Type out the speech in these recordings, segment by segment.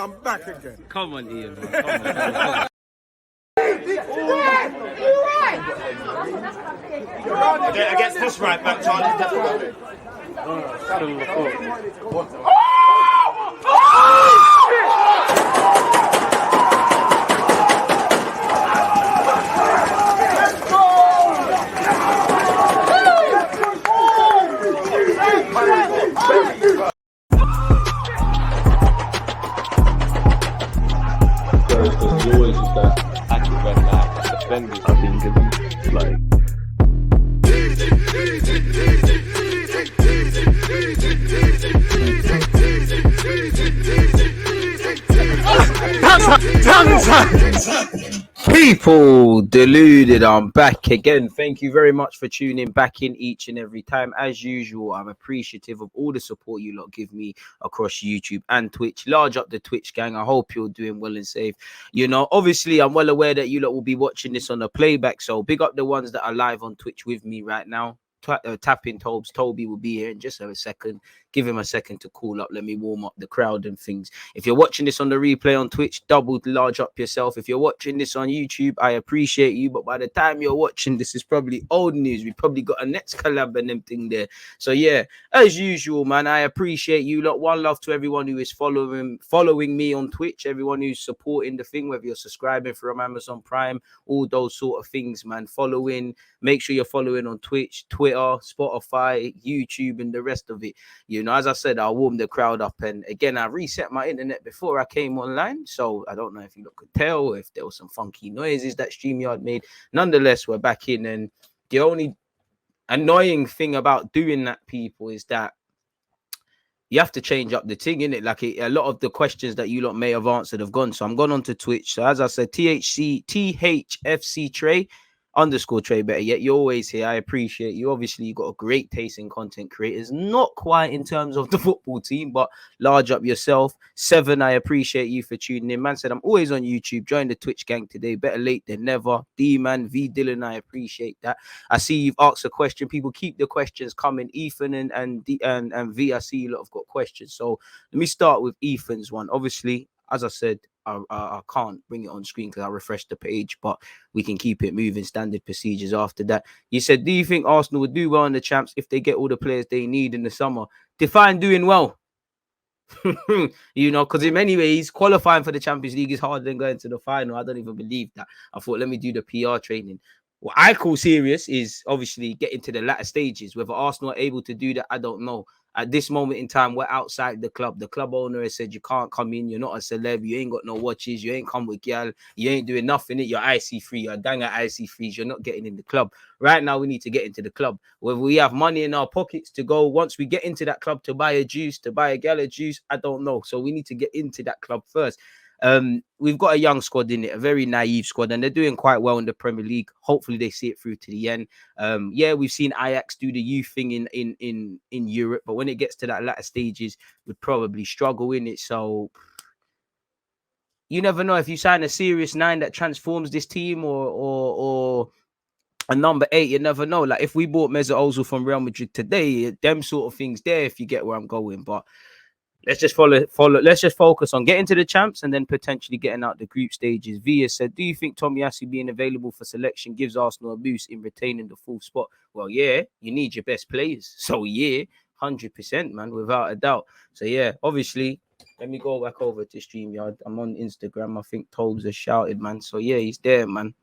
I'm back again. Come on, Ian, man. Come on. Against this right back, Charlie, definitely. I've been given like People deluded, I'm back again. Thank you very much for tuning back in each and every time. As usual, I'm appreciative of all the support you lot give me across YouTube and Twitch. Large up the Twitch gang. I hope you're doing well and safe. You know, obviously, I'm well aware that you lot will be watching this on the playback, so big up the ones that are live on Twitch with me right now. Tapping Tobes. Toby will be here in just a second. Give him a second to cool up. Let me warm up the crowd and things. If you're watching this on the replay on Twitch, double large up yourself. If you're watching this on YouTube, I appreciate you. But by the time you're watching, this is probably old news. We probably got a next collab and them thing there. So yeah, as usual, man, I appreciate you lot. One love to everyone who is following me on Twitch. Everyone who's supporting the thing, whether you're subscribing from Amazon Prime, all those sort of things, man. Following. Make sure you're following on Twitch, Twitter, Spotify, YouTube, and the rest of it. You know, as I said, I'll warm the crowd up. And again, I reset my internet before I came online. So I don't know if you lot could tell if there was some funky noises that StreamYard made. Nonetheless, we're back in. And the only annoying thing about doing that, people, is that you have to change up the thing, innit? Like a lot of the questions that you lot may have answered have gone. So I'm gone on to Twitch. So as I said, THFC Trey. _ Trey, better yet, you're always here. I appreciate you. Obviously, you got a great taste in content creators, not quite in terms of the football team, but large up yourself. 7, I appreciate you for tuning in. Man said, I'm always on YouTube. Join the Twitch gang today. Better late than never. D-Man, V Dylan, I appreciate that. I see you've asked a question. People keep the questions coming. Ethan and V, I see you lot have got questions. So let me start with Ethan's one. Obviously, as I said, I can't bring it on screen because I refreshed the page, but we can keep it moving. Standard procedures after that. You said, do you think Arsenal would do well in the champs if they get all the players they need in the summer? Define doing well. You know, because in many ways, qualifying for the Champions League is harder than going to the final. I don't even believe that. I thought, let me do the PR training. What I call serious is obviously getting to the latter stages. Whether Arsenal are able to do that, I don't know. At this moment in time, we're outside the club. The club owner has said you can't come in. You're not a celeb. You ain't got no watches. You ain't come with gal. You ain't doing nothing. You're IC3. You're dang at IC3s. You're not getting in the club. Right now, we need to get into the club. Whether we have money in our pockets to go once we get into that club to buy a juice, to buy a gal a juice, I don't know. So we need to get into that club first. We've got a young squad in it, a very naive squad, and they're doing quite well in the Premier League. Hopefully they see it through to the end. Yeah, we've seen Ajax do the youth thing in Europe, but when it gets to that latter stages, we'd probably struggle in it. So you never know if you sign a serious 9 that transforms this team or a number 8, you never know. Like if we bought Mesut Ozil from Real Madrid today, them sort of things there, if you get where I'm going. But let's just follow. Let's just focus on getting to the champs and then potentially getting out the group stages. Via said, do you think Tomiyasu being available for selection gives Arsenal a boost in retaining the full spot? Well, yeah, you need your best players. So yeah, 100%, man, without a doubt. So yeah, obviously, let me go back over to StreamYard. I'm on Instagram. I think Tobes has shouted, man. So yeah, he's there, man.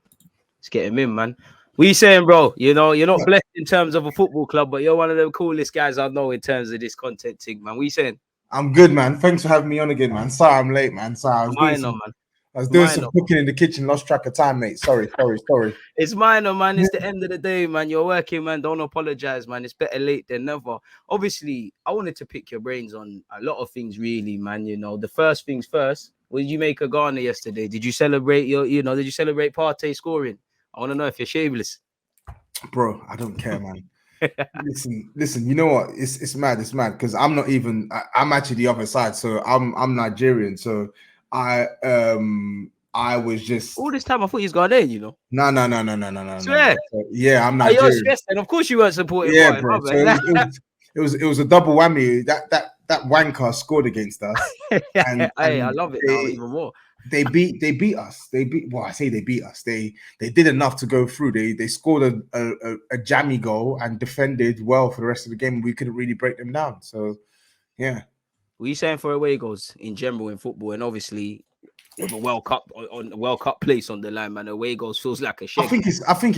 Let's get him in, man. What you saying, bro? You know, you're not blessed in terms of a football club, but you're one of the coolest guys I know in terms of this content thing, man. What you saying? I'm good, man. Thanks for having me on again, man. Sorry I'm late, man. Sorry, I was doing some cooking in the kitchen, lost track of time, mate. Sorry. It's minor, man. It's the end of the day, man. You're working, man. Don't apologize, man. It's better late than never. Obviously, I wanted to pick your brains on a lot of things, really, man. You know, the first things first. What did you make of Ghana yesterday? Did you celebrate did you celebrate Partey scoring? I want to know if you're shameless. Bro, I don't care, man. Listen, you know what? It's mad because I'm not even I'm actually the other side, so I'm Nigerian. So I was just all this time I thought he's Ghanaian, you know. No. Swear. So, yeah, I'm Nigerian. You're stressed, and of course you weren't supporting. Yeah, bro. So it was a double whammy. that wanker scored against us, and Hey, I love it now even more. They beat us. Well, I say they beat us. They did enough to go through. They scored a jammy goal and defended well for the rest of the game. We couldn't really break them down. So yeah. What are you saying for away goals in general in football? And obviously with a World Cup on a World Cup place on the line, man, away goals feels like a shame. I think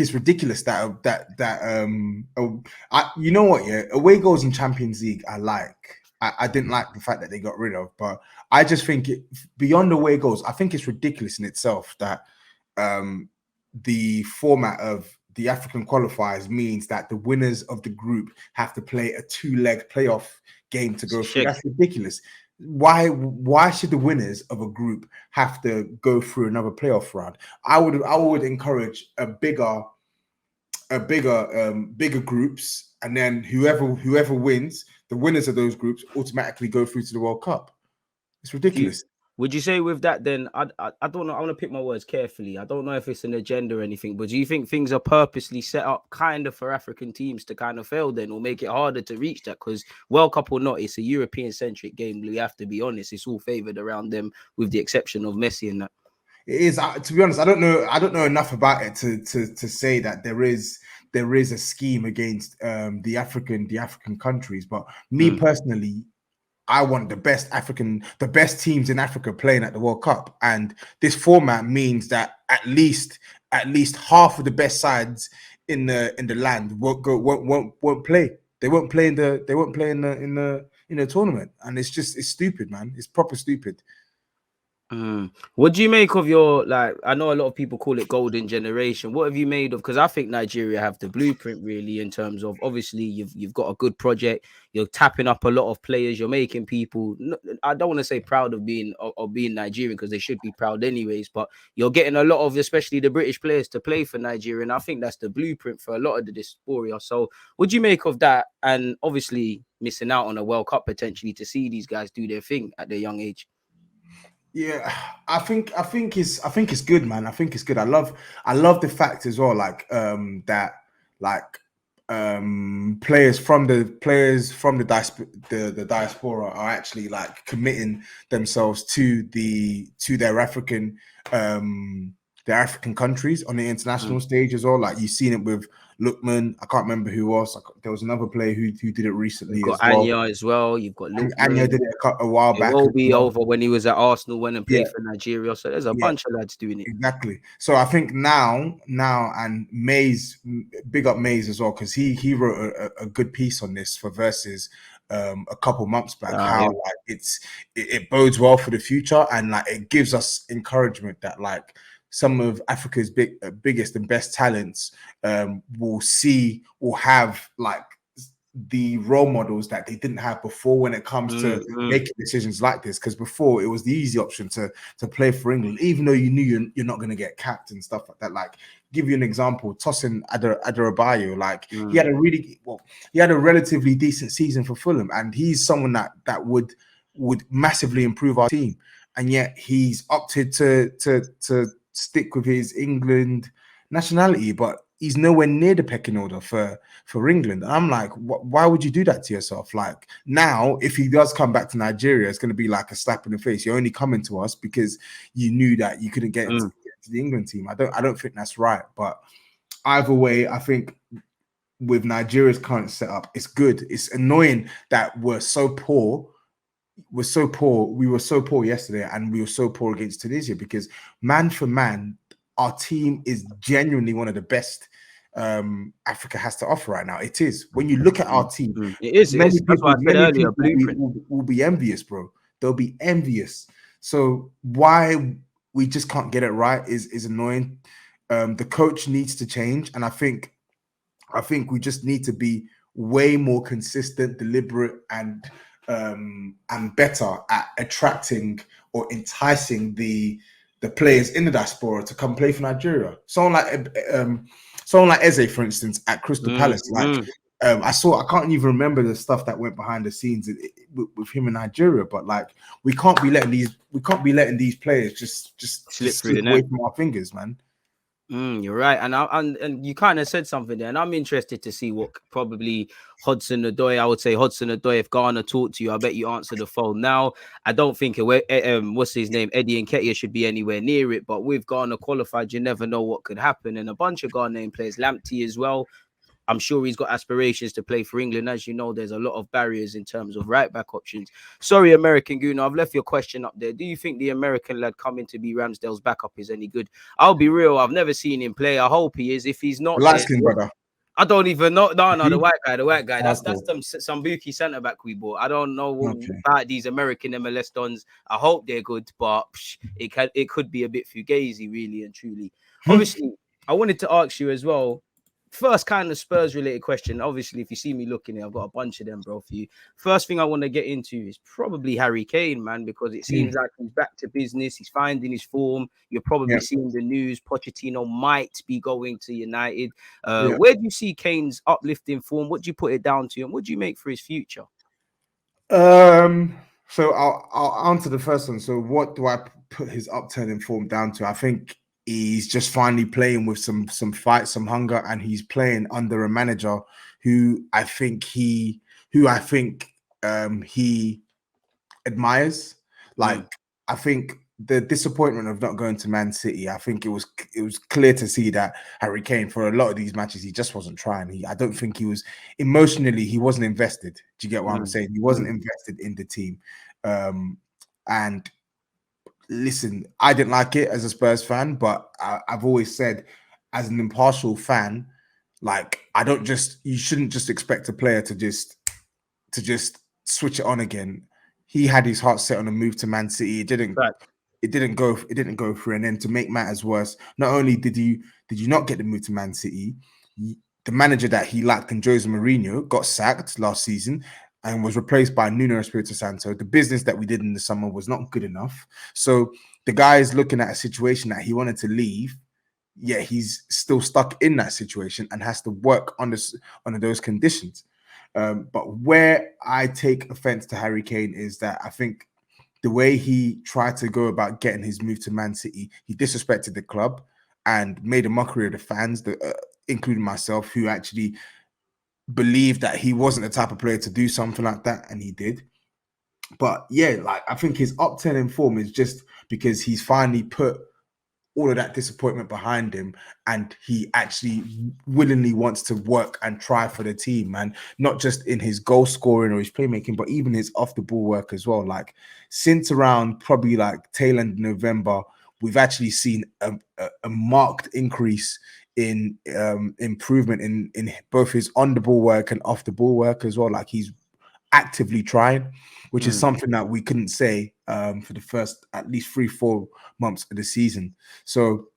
it's ridiculous that you know what, yeah, away goals in Champions League I didn't like the fact that they got rid of, but I just think beyond away goals, I think it's ridiculous in itself that the format of the African qualifiers means that the winners of the group have to play a 2-leg playoff game to go through. That's ridiculous. Why should the winners of a group have to go through another playoff round? I would encourage bigger groups, and then whoever wins, the winners of those groups automatically go through to the World Cup. It's ridiculous. Would you say with that then, I don't know, I want to pick my words carefully. I don't know if it's an agenda or anything, but do you think things are purposely set up kind of for African teams to kind of fail then, or make it harder to reach that? Because World Cup or not, it's a European-centric game. We have to be honest. It's all favoured around them with the exception of Messi and that. It is, to be honest, I don't know enough about it to say that there is a scheme against the African countries. But me personally, I want the best teams in Africa playing at the World Cup, and this format means that at least half of the best sides in the land won't play. They won't play in the tournament, and it's stupid, man. It's proper stupid. What do you make of your, like, I know a lot of people call it golden generation. What have you made of, because I think Nigeria have the blueprint really in terms of, obviously you've got a good project, you're tapping up a lot of players, you're making people, I don't want to say proud of being Nigerian, because they should be proud anyways, but you're getting a lot of, especially the British players, to play for Nigeria, and I think that's the blueprint for a lot of the dysphoria. So what do you make of that, and obviously missing out on a World Cup potentially to see these guys do their thing at their young age? Yeah, I think it's good, man. I think it's good. I love the fact as well, like players from the diaspora are actually like committing themselves to their African countries on the international stage as well. Like you've seen it with Lookman. I can't remember who else. There was another player who did it recently. You've got Anya as well. You've got Lookman. Anya did it a while back. It will be over when he was at Arsenal, went and played for Nigeria. So there's a bunch of lads doing it. Exactly. So I think now and Mays, big up Mays as well, because he wrote a good piece on this for Versus a couple months back. Like it bodes well for the future, and like it gives us encouragement that like some of Africa's biggest and best talents will have like the role models that they didn't have before when it comes to making decisions like this. Because before it was the easy option to play for England, even though you knew you're not going to get capped and stuff like that. Like, give you an example, Tosin Adarabioyo, like he had a relatively decent season for Fulham, and he's someone that would massively improve our team, and yet he's opted to stick with his England nationality, but he's nowhere near the pecking order for England. And I'm like, why would you do that to yourself? Like, now, if he does come back to Nigeria, it's going to be like a slap in the face. You're only coming to us because you knew that you couldn't get to the England team. I don't think that's right. But either way, I think with Nigeria's current setup, it's good. It's annoying that we're so poor. We were so poor yesterday, and we were so poor against Tunisia, because man for man, our team is genuinely one of the best Africa has to offer right now. It is. When you look at our team, it is. Many people will be envious, bro. They'll be envious. So why we just can't get it right is annoying. The coach needs to change, and I think we just need to be way more consistent, deliberate, and better at attracting or enticing the players in the diaspora to come play for Nigeria. Someone like Eze, for instance, at Crystal Palace. Like I can't even remember the stuff that went behind the scenes with him in Nigeria. But like we can't be letting these players just slip away from our fingers, man. You're right, and you kind of said something there, and I'm interested to see what probably Hudson-Odoi. I would say Hudson-Odoi. If Ghana talked to you, I bet you answer the phone now. I don't think what's his name, Eddie Nketiah should be anywhere near it. But with Ghana qualified, you never know what could happen, and a bunch of Ghanaian players, Lamptey as well. I'm sure he's got aspirations to play for England. As you know, there's a lot of barriers in terms of right back options. Sorry, American Gooner, I've left your question up there. Do you think the American lad coming to be Ramsdale's backup is any good? I'll be real. I've never seen him play. I hope he is. If he's not, Light skin brother. I don't even know. No, the white guy. That's cool. some bookie centre back we bought. I don't know Okay. about these American MLS dons. I hope they're good, but it could be a bit fugazi, really and truly. Obviously, I wanted to ask you as well. First kind of Spurs related question. Obviously, if you see me looking here, I've got a bunch of them, bro, for you. First thing I want to get into is probably Harry Kane, man, because it seems like he's back to business. He's finding his form. You're probably seeing the news. Pochettino might be going to United. Where do you see Kane's uplifting form? What do you put it down to? And what do you make for his future? So I'll answer the first one. So what do I put his upturning form down to? I think he's just finally playing with some fight, some hunger, and he's playing under a manager who I think he admires. Like I think the disappointment of not going to Man City, I think it was clear to see that Harry Kane for a lot of these matches he just wasn't trying. I don't think he was emotionally, he wasn't invested. Do you get what I'm saying? He wasn't invested in the team. And listen, I didn't like it as a Spurs fan, but I've always said, as an impartial fan, like you shouldn't just expect a player to just switch it on again. He had his heart set on a move to Man City. It didn't go through. And then to make matters worse, not only did you not get the move to Man City, the manager that he lacked in Jose Mourinho got sacked last season and was replaced by Nuno Espirito Santo. The business that we did in the summer was not good enough. So the guy is looking at a situation that he wanted to leave. Yeah, he's still stuck in that situation and has to work under those conditions. But where I take offense to Harry Kane is that I think the way he tried to go about getting his move to Man City, he disrespected the club and made a mockery of the fans, including myself, who actually believed that he wasn't the type of player to do something like that, and he did. But yeah, like I think his upturn in form is just because he's finally put all of that disappointment behind him, and he actually willingly wants to work and try for the team, man. Not just in his goal scoring or his playmaking, but even his off the ball work as well. Like since around probably like tail end November, we've actually seen a marked increase in improvement in both his on the ball work and off the ball work as well. Like he's actively trying, which is something that we couldn't say for the first at least 3-4 months of the season. So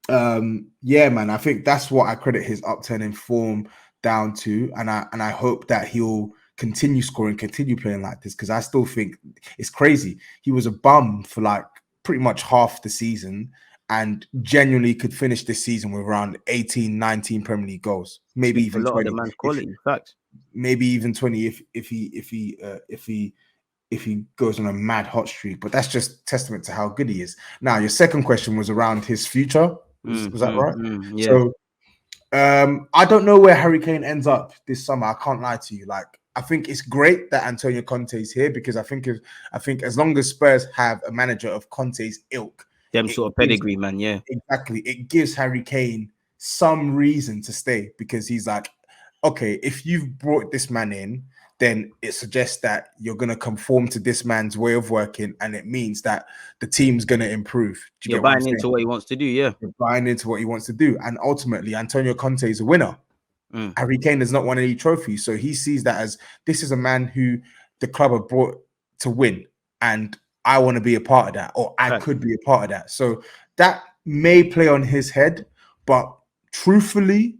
yeah, man, I think that's what I credit his upturn in form down to, and I hope that he'll continue scoring, continue playing like this, because I still think it's crazy. He was a bum for like pretty much half the season and genuinely could finish this season with around 18, 19 Premier League goals, maybe even 20. The man's quality, facts. Maybe even 20 if he goes on a mad hot streak. But that's just testament to how good he is. Now, your second question was around his future. Was that right? Yeah. So I don't know where Harry Kane ends up this summer. I can't lie to you. Like, I think it's great that Antonio Conte is here, because I think as long as Spurs have a manager of Conte's ilk, them sort of pedigree, man. Yeah, exactly. It gives Harry Kane some reason to stay, because he's like, okay, if you've brought this man in, then it suggests that you're going to conform to this man's way of working, and it means that the team's going to improve. You're buying into what he wants to do, yeah. You're buying into what he wants to do. And ultimately, Antonio Conte is a winner. Harry Kane has not won any trophies, so he sees that as, this is a man who the club have brought to win, and I want to be a part of that, or I could be a part of that. So that may play on his head, but truthfully,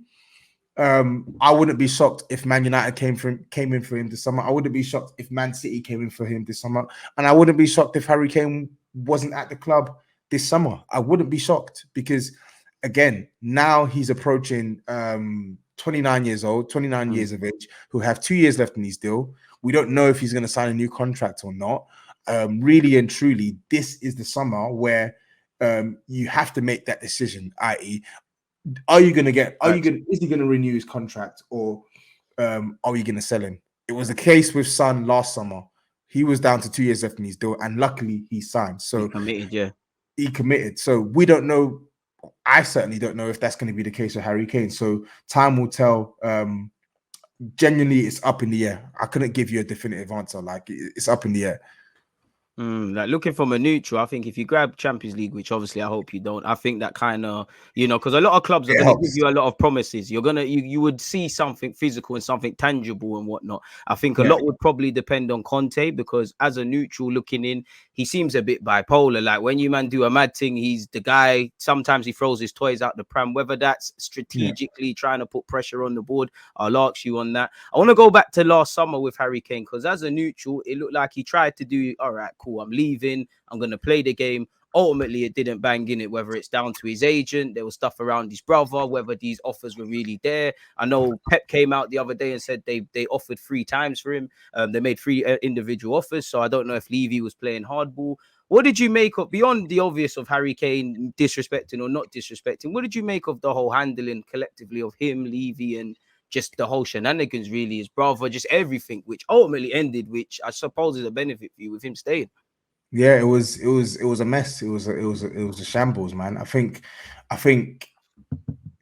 I wouldn't be shocked if Man United came in for him this summer. I wouldn't be shocked if Man City came in for him this summer. And I wouldn't be shocked if Harry Kane wasn't at the club this summer. I wouldn't be shocked, because, again, now he's approaching 29 years old, 29 years of age, who have 2 years left in his deal. We don't know if he's going to sign a new contract or not. Really and truly, this is the summer where you have to make that decision, i.e., are you going to get, is he going to renew his contract, or are you going to sell him? It was the case with Son last summer. He was down to 2 years left in his deal, and luckily he signed. So He committed, yeah. He committed. So we don't know. I certainly don't know if that's going to be the case with Harry Kane. So time will tell. Genuinely, it's up in the air. I couldn't give you a definitive answer. Like, it's up in the air. Like looking from a neutral, I think if you grab Champions League, which obviously I hope you don't, I think that kind of, because a lot of clubs are going to give you a lot of promises. You're gonna, you would see something physical and something tangible and whatnot. I think a lot would probably depend on Conte, because as a neutral looking in, he seems a bit bipolar. Like when you man do a mad thing, he's the guy. Sometimes he throws his toys out the pram. Whether that's strategically trying to put pressure on the board, I'll ask you on that. I want to go back to last summer with Harry Kane, because as a neutral, it looked like he tried to do, all right, cool, I'm leaving, I'm going to play the game. Ultimately, it didn't bang in it, whether it's down to his agent, there was stuff around his brother, whether these offers were really there. I know Pep came out the other day and said they offered 3 times for him. They made 3 individual offers. So I don't know if Levy was playing hardball. What did you make of, beyond the obvious of Harry Kane disrespecting or not disrespecting, what did you make of the whole handling collectively of him, Levy, and just the whole shenanigans, really, his brother, just everything, which ultimately ended, which I suppose is a benefit for you with him staying? Yeah, it was a mess. It was a shambles, man. I think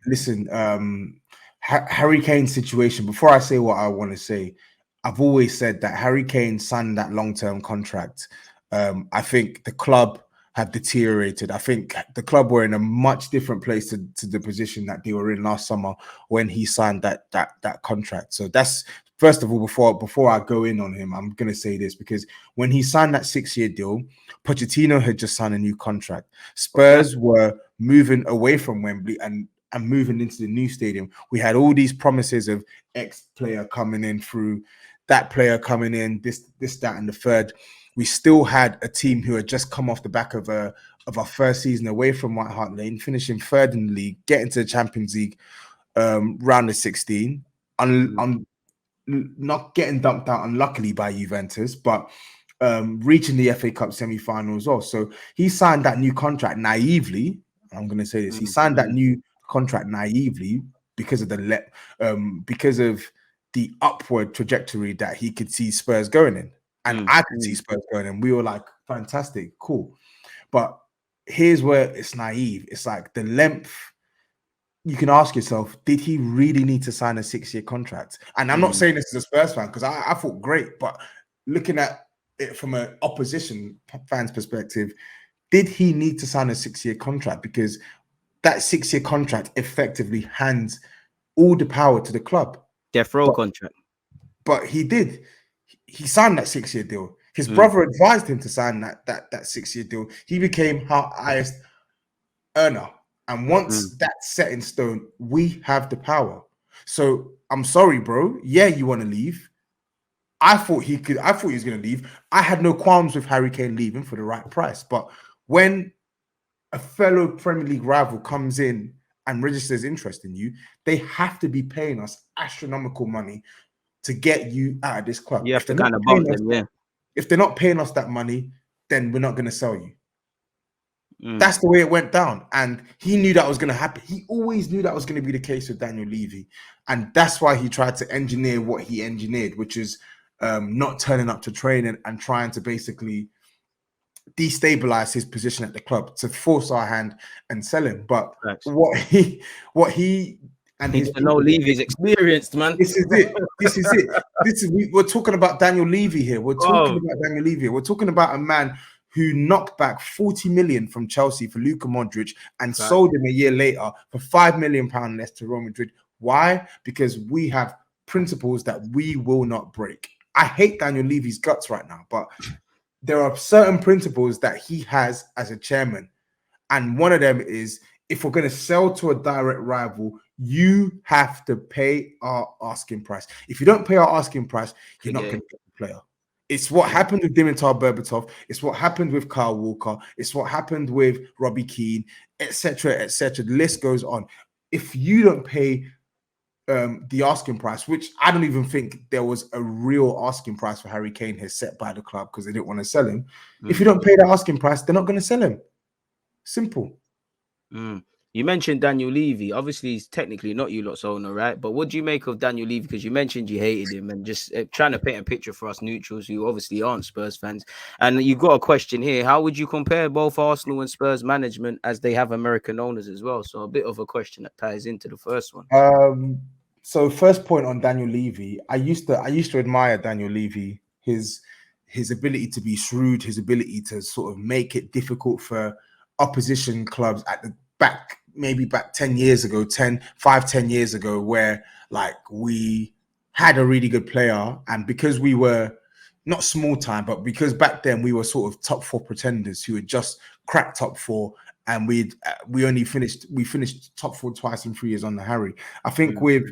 listen, Harry Kane's situation, before I say what I want to say, I've always said that Harry Kane signed that long-term contract. I think the club have deteriorated. I think the club were in a much different place to the position that they were in last summer when he signed that contract. So that's, first of all, before I go in on him, I'm going to say this, because when he signed that 6-year deal, Pochettino had just signed a new contract. Spurs were moving away from Wembley and moving into the new stadium. We had all these promises of X player coming in through, that player coming in, this, that, and the third. We still had a team who had just come off the back of our first season away from White Hart Lane, finishing 3rd in the league, getting to the Champions League round of 16, not getting dumped out unluckily by Juventus, but reaching the FA Cup semi-final as well. So he signed that new contract naively. I'm going to say this: he signed that new contract naively because of because of the upward trajectory that he could see Spurs going in. And I could see Spurs going in. We were like, fantastic, cool. But here's where it's naive. It's like the length. You can ask yourself, did he really need to sign a 6-year contract? And I'm not saying this as a Spurs fan, because I thought great. But looking at it from an opposition fan's perspective, did he need to sign a 6-year contract? Because that 6-year contract effectively hands all the power to the club. Death row contract. But he did. He signed that 6-year deal. His brother advised him to sign that 6-year deal. He became our highest earner. And once that's set in stone, we have the power. So I'm sorry, bro. Yeah, you want to leave. I thought he was going to leave. I had no qualms with Harry Kane leaving for the right price. But when a fellow Premier League rival comes in and registers interest in you, they have to be paying us astronomical money to get you out of this club. You have to kind of bump them, If they're not paying us that money, then we're not going to sell you. That's the way it went down. And he knew that was going to happen. He always knew that was going to be the case with Daniel Levy. And that's why he tried to engineer what he engineered, which is not turning up to training and trying to basically destabilize his position at the club to force our hand and sell him. But what he and his Levy's experienced, man. This is it. We're talking about Daniel Levy here. We're talking about a man who knocked back 40 million from Chelsea for Luka Modric and sold him a year later for £5 million less to Real Madrid. Why? Because we have principles that we will not break. I hate Daniel Levy's guts right now, but there are certain principles that he has as a chairman. And one of them is, if we're going to sell to a direct rival, you have to pay our asking price. If you don't pay our asking price, you're not going to get the player. It's what happened with Dimitar Berbatov. It's what happened with Kyle Walker. It's what happened with Robbie Keane, etc., etc. The list goes on. If you don't pay the asking price, which I don't even think there was a real asking price for Harry Kane here set by the club because they didn't want to sell him. If you don't pay the asking price, they're not going to sell him. Simple. You mentioned Daniel Levy. Obviously, he's technically not you lot's owner, right? But what do you make of Daniel Levy? Because you mentioned you hated him, and just trying to paint a picture for us neutrals who obviously aren't Spurs fans. And you've got a question here. How would you compare both Arsenal and Spurs management, as they have American owners as well? So a bit of a question that ties into the first one. So first point on Daniel Levy, I used to admire Daniel Levy, his ability to be shrewd, his ability to sort of make it difficult for opposition clubs at the back, maybe back 10 years ago, 10 years ago, where like we had a really good player, and because we were not small time, but because back then we were sort of top four pretenders who had just cracked top four, and we finished top four twice in 3 years under Harry. I think with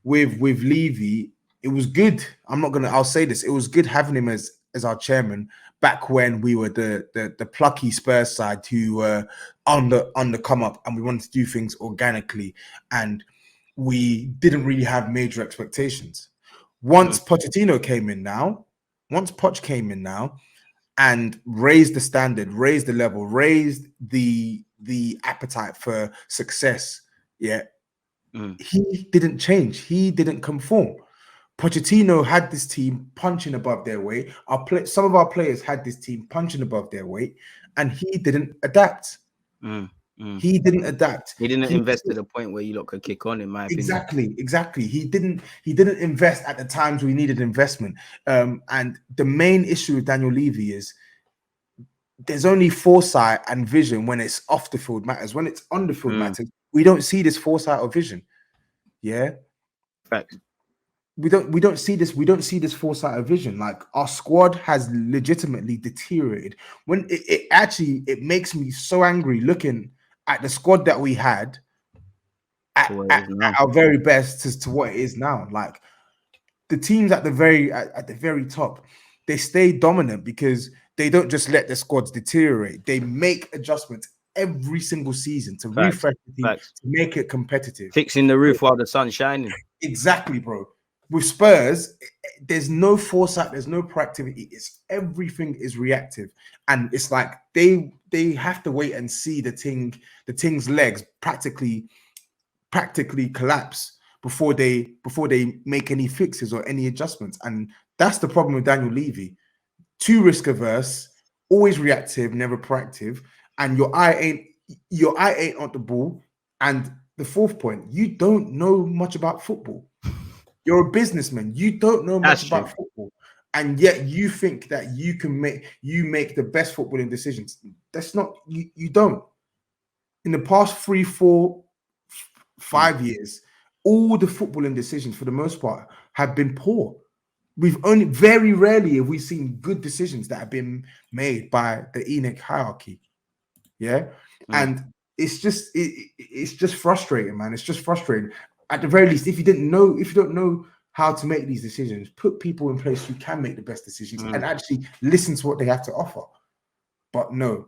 Levy, it was good. I'll say this. It was good having him as our chairman back when we were the plucky Spurs side who were on the come up, and we wanted to do things organically, and we didn't really have major expectations. Once Pochettino came in now, and raised the standard, raised the level, raised the appetite for success, he didn't change. He didn't conform. Pochettino had this team punching above their weight. Some of our players had this team punching above their weight, and he didn't adapt. He didn't adapt. He didn't invest to the point where you lot could kick on, in my opinion. Exactly. He didn't invest at the times we needed investment. And the main issue with Daniel Levy is there's only foresight and vision when it's off the field matters. When it's on the field matters, we don't see this foresight or vision. Yeah. Facts. We don't see this foresight or vision. Like, our squad has legitimately deteriorated. When it makes me so angry looking at the squad that we had at our very best as to what it is now. Like, the teams at the very top, they stay dominant because they don't just let their squads deteriorate. They make adjustments every single season to refresh the team, to make it competitive. Fixing the roof while the sun's shining. Exactly, bro. With Spurs, there's no foresight, there's no proactivity. Everything is reactive, and it's like they have to wait and see the thing's legs practically collapse before they make any fixes or any adjustments. And that's the problem with Daniel Levy. Too risk averse, always reactive, never proactive, and your eye ain't on the ball. And the fourth point, you don't know much about football. You're a businessman. You don't know much about football, and yet you think that you can make the best footballing decisions. That's not you. You don't. In the past 3, 4, 5 years, all the footballing decisions, for the most part, have been poor. We've only very rarely have we seen good decisions that have been made by the ENIC hierarchy. Yeah, and it's just frustrating, man. It's just frustrating. At the very least, if you don't know how to make these decisions, put people in place who can make the best decisions and actually listen to what they have to offer. But no,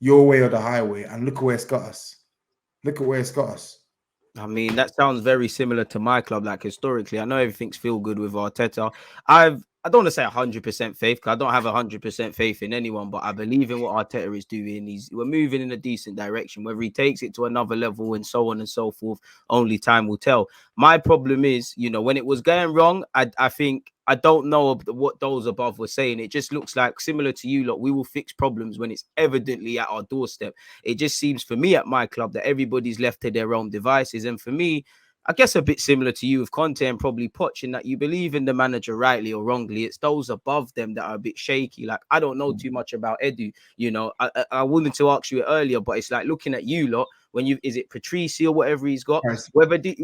your way or the highway, and look at where it's got us. I mean, that sounds very similar to my club. Like, historically, I know everything's feel good with Arteta. I don't want to say 100% faith, because I don't have 100% faith in anyone, but I believe in what Arteta is doing. We're moving in a decent direction. Whether he takes it to another level and so on and so forth, only time will tell. My problem is, when it was going wrong, I think, I don't know what those above were saying. It just looks like, similar to you lot, we will fix problems when it's evidently at our doorstep. It just seems, for me at my club, that everybody's left to their own devices. And for me, I guess a bit similar to you with Conte and probably Poch, in that you believe in the manager rightly or wrongly. It's those above them that are a bit shaky. Like, I don't know too much about Edu. I wanted to ask you earlier, but it's like looking at you lot, is it Patrici or whatever he's got? Whether these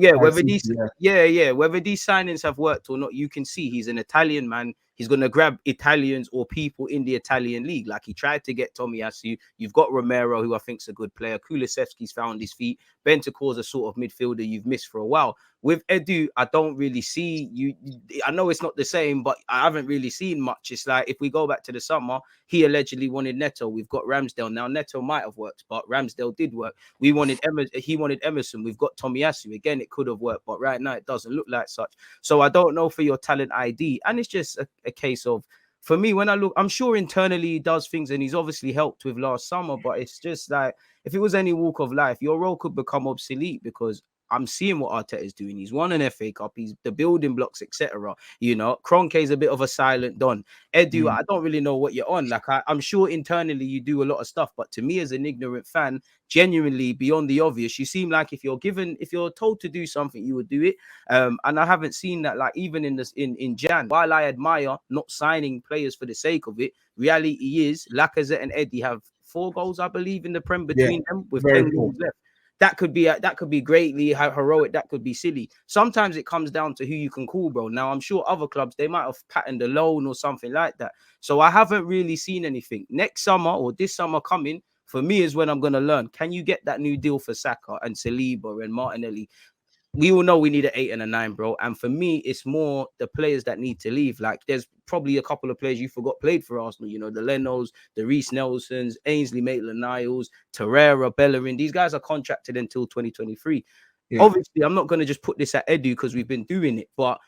signings have worked or not, you can see he's an Italian man. He's going to grab Italians or people in the Italian league. Like, he tried to get Tomiyasu. You've got Romero, who I think is a good player. Kulusevski's found his feet. Bentancur's a sort of midfielder you've missed for a while. With Edu, I don't really see you. I know it's not the same, but I haven't really seen much. It's like, if we go back to the summer, he allegedly wanted Neto. We've got Ramsdale. Now, Neto might have worked, but Ramsdale did work. He wanted Emerson. We've got Tomiyasu. Again, it could have worked, but right now it doesn't look like such. So I don't know for your talent ID. And it's just a case of, for me, when I look, I'm sure internally he does things, and he's obviously helped with last summer. But it's just like, if it was any walk of life, your role could become obsolete, because I'm seeing what Arteta is doing. He's won an FA Cup. He's the building blocks, etc. You know, Kroenke is a bit of a silent don. Edu, I don't really know what you're on. Like, I'm sure internally you do a lot of stuff, but to me as an ignorant fan, genuinely beyond the obvious, you seem like if you're told to do something, you would do it. And I haven't seen that, like, even in Jan. While I admire not signing players for the sake of it, reality is Lacazette and Eddie have 4 goals, I believe, in the Prem between them with 10 games left. That could be greatly heroic. That could be silly. Sometimes it comes down to who you can call, bro. Now, I'm sure other clubs, they might have patterned a loan or something like that. So I haven't really seen anything. Next summer or this summer coming, for me, is when I'm going to learn. Can you get that new deal for Saka and Saliba and Martinelli? We all know we need an 8 and a 9, bro. And for me, it's more the players that need to leave. Like, there's probably a couple of players you forgot played for Arsenal. You know, the Lenos, the Reece Nelsons, Ainsley Maitland-Niles, Torreira, Bellerin. These guys are contracted until 2023. Yeah. Obviously, I'm not going to just put this at Edu because we've been doing it, but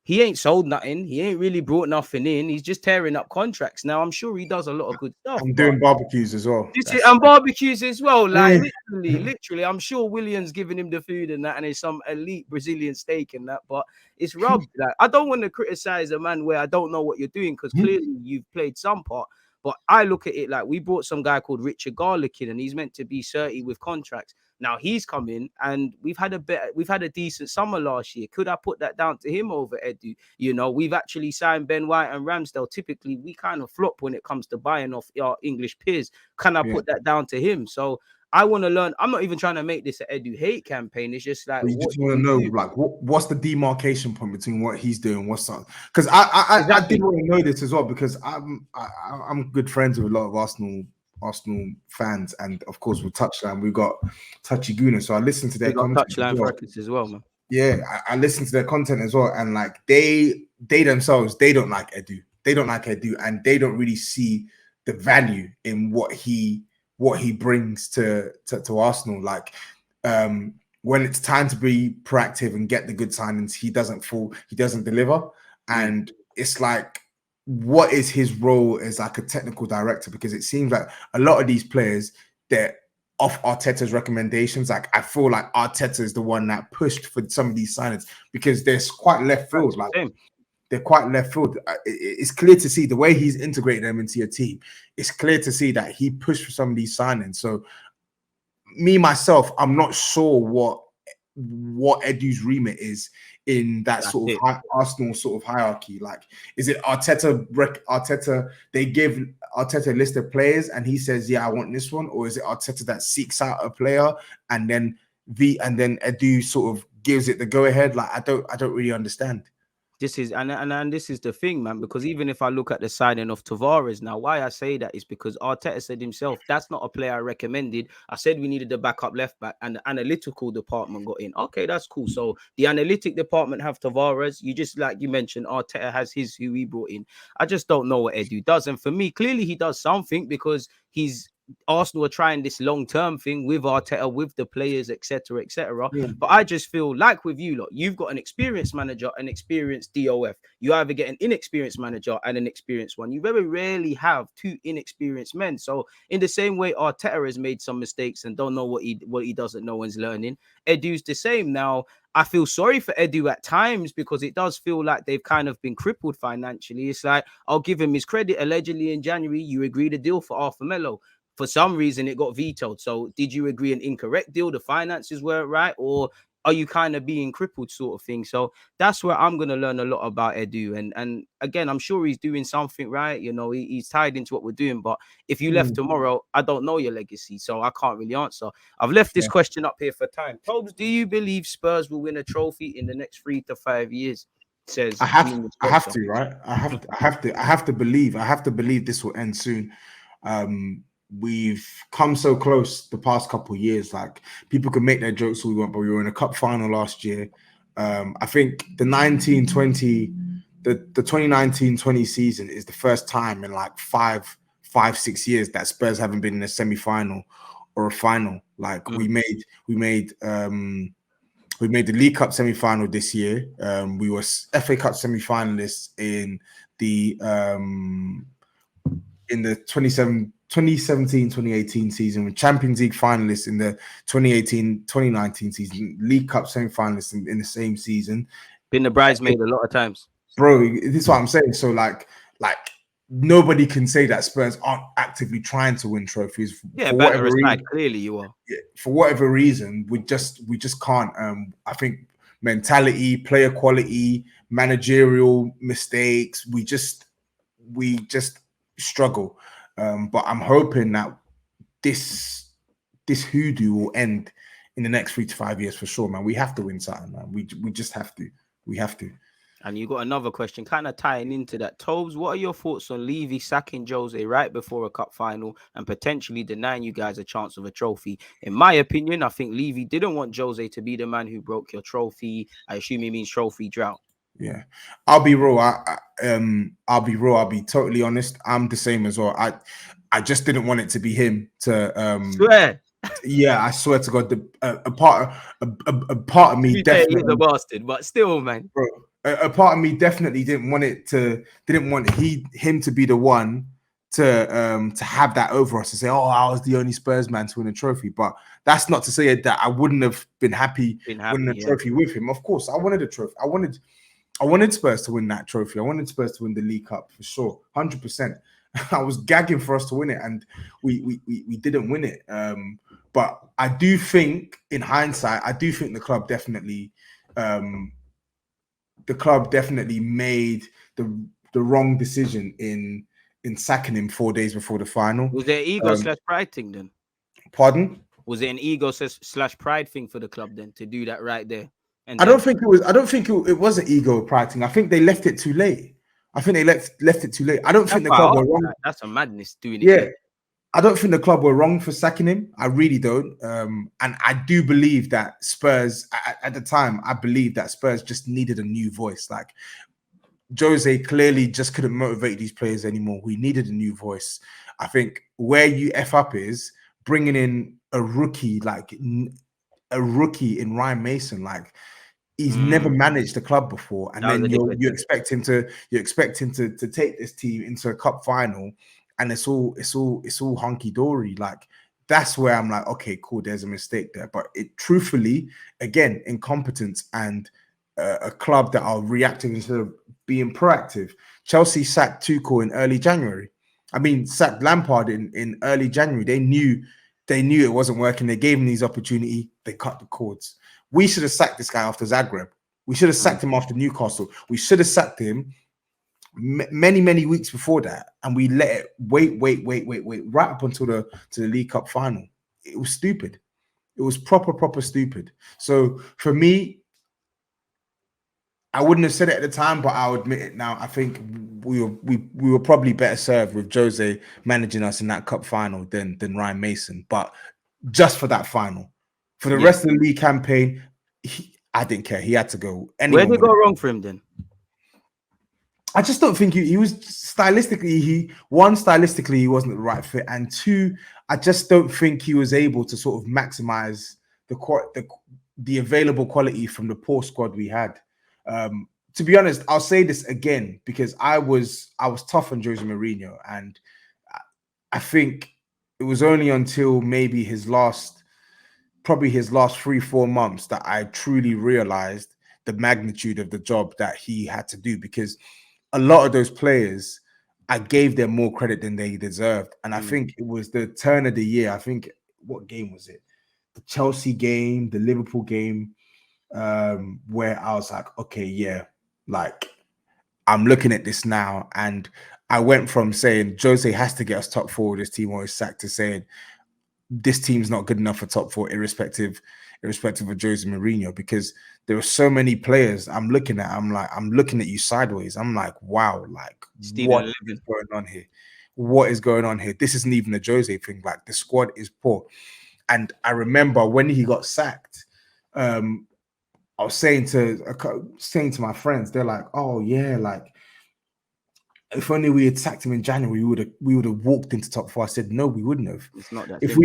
he ain't sold nothing. He ain't really brought nothing in. He's just tearing up contracts. Now, I'm sure he does a lot of good stuff. I'm doing barbecues as well. And barbecues as well. Like, literally, I'm sure William's giving him the food and that, and it's some elite Brazilian steak and that, but it's rubbed. Like, I don't want to criticize a man where I don't know what you're doing, because clearly you've played some part. But I look at it like, we brought some guy called Richard Garlick in, and he's meant to be 30 with contracts. Now he's come in, and we've had a decent summer last year. Could I put that down to him over Edu? You know, we've actually signed Ben White and Ramsdale. Typically, we kind of flop when it comes to buying off our English peers. Can I put that down to him? So I want to learn. I'm not even trying to make this an Edu hate campaign. It's just like, you just want to know, like, what's the demarcation point between what he's doing, what's up? Because I did want to know this as well, because I'm good friends with a lot of Arsenal fans, and of course with Touchline we've got Touchy Guna, so I listen to their content. Touchline records as well, man. Yeah, I listen to their content as well, and like they themselves, they don't like Edu, and they don't really see the value in what he brings to Arsenal. Like, when it's time to be proactive and get the good signings, he doesn't deliver, and it's like, what is his role as like a technical director? Because it seems like a lot of these players, they're off Arteta's recommendations. Like, I feel like Arteta is the one that pushed for some of these signings, because they're quite left field. Like, they're quite left field. It's clear to see the way he's integrated them into your team. It's clear to see that he pushed for some of these signings. So me, myself, I'm not sure what Edu's remit is in that sort of Arsenal sort of hierarchy. Like, is it Arteta? They give Arteta a list of players and he says, yeah, I want this one, or is it Arteta that seeks out a player and then Edu sort of gives it the go ahead? Like, I don't really understand. This is and this is the thing, man, because even if I look at the signing of Tavares now, why I say that is because Arteta said himself, that's not a player I recommended. I said we needed a backup left back, and the analytical department got in. Okay, that's cool. So the analytic department have Tavares. You just, like you mentioned, Arteta has who he brought in. I just don't know what Edu does. And for me, clearly he does something, because Arsenal are trying this long-term thing with Arteta, with the players, etc., etc. But I just feel like with you lot, you've got an experienced manager, an experienced DOF. You either get an inexperienced manager and an experienced one. You very rarely have 2 inexperienced men. So in the same way Arteta has made some mistakes and don't know what he doesn't know and's learning, Edu's the same. Now, I feel sorry for Edu at times, because it does feel like they've kind of been crippled financially. It's like, I'll give him his credit. Allegedly in January, you agreed a deal for Arthur Melo. For some reason, it got vetoed. So did you agree an incorrect deal? The finances weren't right? Or are you kind of being crippled, sort of thing? So that's where I'm going to learn a lot about Edu. And again, I'm sure he's doing something right. You know, he's tied into what we're doing. But if you left tomorrow, I don't know your legacy, so I can't really answer. I've left this question up here for time. Tobes, do you believe Spurs will win a trophy in the next 3 to 5 years? Says I have to, right? I have to believe this will end soon. We've come so close the past couple of years. Like, people can make their jokes all we want, but we were in a cup final last year. I think the 2019-20 season is the first time in like 5-6 years that Spurs haven't been in a semi-final or a final. Like, we made the League Cup semi-final this year. We were FA Cup semi-finalists in the in the 2017-2018 season, with Champions League finalists in the 2018-2019 season, League Cup semi-finalists in the same season. Been the bridesmaid a lot of times. Bro, this is what I'm saying. So like nobody can say that Spurs aren't actively trying to win trophies. Yeah, for banter whatever aside, reason. clearly you are. Yeah, for whatever reason, we just can't. I think mentality, player quality, managerial mistakes, we just struggle. But I'm hoping that this hoodoo will end in the next 3 to 5 years for sure, man. We have to win something, man. We just have to. We have to. And you got another question kind of tying into that. Tobes, what are your thoughts on Levy sacking Jose right before a cup final and potentially denying you guys a chance of a trophy? In my opinion, I think Levy didn't want Jose to be the man who broke your trophy. I assume he means trophy drought. Yeah, I'll be real. I'll be real. I'll be totally honest. I'm the same as well. I just didn't want it to be him to swear. Yeah, I swear to God, a part of me definitely he's a bastard, but still, man. Bro, a part of me definitely didn't want him to be the one to have that over us, to say, oh, I was the only Spurs man to win a trophy. But that's not to say that I wouldn't have been happy winning a trophy with him. Of course, I wanted a trophy. I wanted Spurs to win that trophy. I wanted Spurs to win the League Cup for sure, 100%. I was gagging for us to win it, and we didn't win it. But I do think, in hindsight, the club definitely made the wrong decision in sacking him 4 days before the final. Was there ego / pride thing then? Pardon? Was it an ego / pride thing for the club then to do that right there? And I don't think it was an ego pride thing. I think they left it too late. I think they left it too late. I don't think the club were wrong. That's a madness doing it. Yeah. I don't think the club were wrong for sacking him. I really don't. And I do believe that Spurs, at the time, I believe that Spurs just needed a new voice. Like, Jose clearly just couldn't motivate these players anymore. We needed a new voice. I think where you F up is bringing in a rookie in Ryan Mason. Like, he's never managed the club before. And then you expect him to take this team into a cup final. And it's all hunky dory. Like, that's where I'm like, okay, cool. There's a mistake there, but it truthfully, again, incompetence and a club that are reacting instead of being proactive. Chelsea sacked Tuchel in early January. I mean, sacked Lampard in early January. They knew it wasn't working. They gave him these opportunity. They cut the cords. We should have sacked this guy after Zagreb. We should have sacked him after Newcastle. We should have sacked him many weeks before that, and we let it wait right up until the League Cup final. It was stupid. It was proper stupid. So for me, I wouldn't have said it at the time, but I'll admit it now. I think we were probably better served with Jose managing us in that cup final than Ryan Mason. But just for that final, for the rest of the league campaign, I didn't care. He had to go. Where did it go wrong for him then? I just don't think he was stylistically. He wasn't the right fit, and two, I just don't think he was able to sort of maximize the available quality from the poor squad we had. To be honest, I'll say this again because I was tough on Jose Mourinho, and I think it was only until maybe his last 3-4 months that I truly realized the magnitude of the job that he had to do, because a lot of those players, I gave them more credit than they deserved. And I think it was the turn of the year. I think, what game was it? The Chelsea game, the Liverpool game, where I was like, okay, yeah, like, I'm looking at this now. And I went from saying Jose has to get us top 4 with this team or he's sacked, to saying this team's not good enough for top 4, irrespective of Jose Mourinho, because there are so many players I'm looking at. I'm looking at you sideways. I'm like, wow, like, what is going on here? What is going on here? This isn't even a Jose thing. Like, the squad is poor. And I remember when he got sacked, I was saying to my friends, they're like, oh yeah, like, if only we had sacked him in January, we would have walked into top 4. I said, no, we wouldn't have. It's not that. If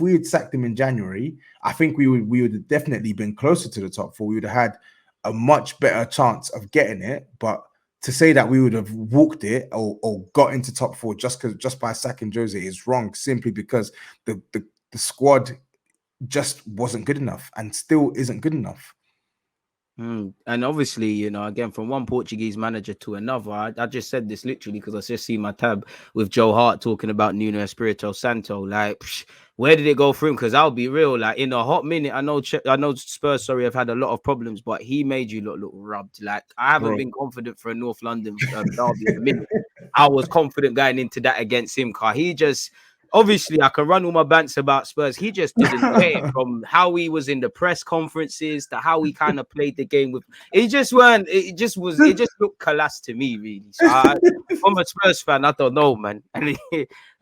we had sacked him in January, I think we would have definitely been closer to the top 4. We would have had a much better chance of getting it. But to say that we would have walked it or got into top 4 just by sacking Jose is wrong, simply because the squad just wasn't good enough and still isn't good enough. And obviously, you know, again, from one Portuguese manager to another, I just said this literally because I just see my tab with Joe Hart talking about Nuno, Espirito, Santo. Like, where did it go for him? Because I'll be real, like in a hot minute, I know Spurs, sorry, have had a lot of problems, but he made you look rubbed. Like, I haven't been confident for a North London derby in a minute. I was confident going into that against him, car. He just. Obviously, I can run all my bants about Spurs. He just didn't get it, from how he was in the press conferences to how he kind of played the game with. It just weren't. It just looked callous to me, really. So I'm a Spurs fan. I don't know, man. I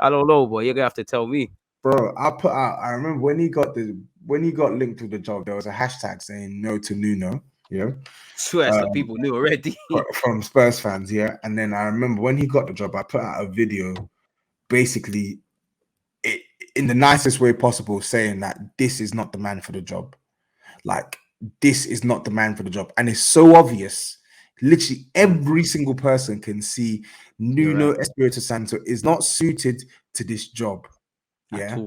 don't know, boy. You're gonna have to tell me, bro. I remember when he got linked with the job, there was a hashtag saying no to Nuno. Yeah, swear some people knew already from Spurs fans. Yeah, and then I remember when he got the job, I put out a video, basically, in the nicest way possible, saying that this is not the man for the job. Like, this is not the man for the job. And it's so obvious. Literally every single person can see Nuno Espirito Santo is not suited to this job. Yeah.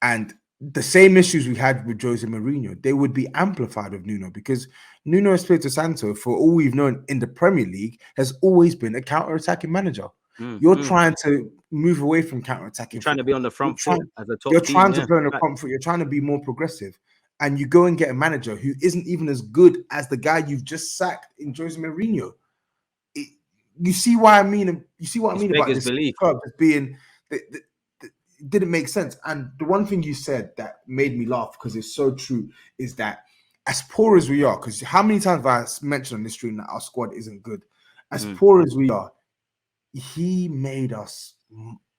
And the same issues we had with Jose Mourinho, they would be amplified with Nuno, because Nuno Espirito Santo, for all we've known in the Premier League, has always been a counter-attacking manager. You're trying to move away from counter-attacking. You're trying to be on the front foot as a top You're team, trying to play on the front foot. You're trying to be more progressive. And you go and get a manager who isn't even as good as the guy you've just sacked in Jose Mourinho. You see what I mean? You see what I mean about this club as being... It didn't make sense. And the one thing you said that made me laugh, because it's so true, is that as poor as we are, because how many times have I mentioned on this stream that our squad isn't good? As poor as we are, he made us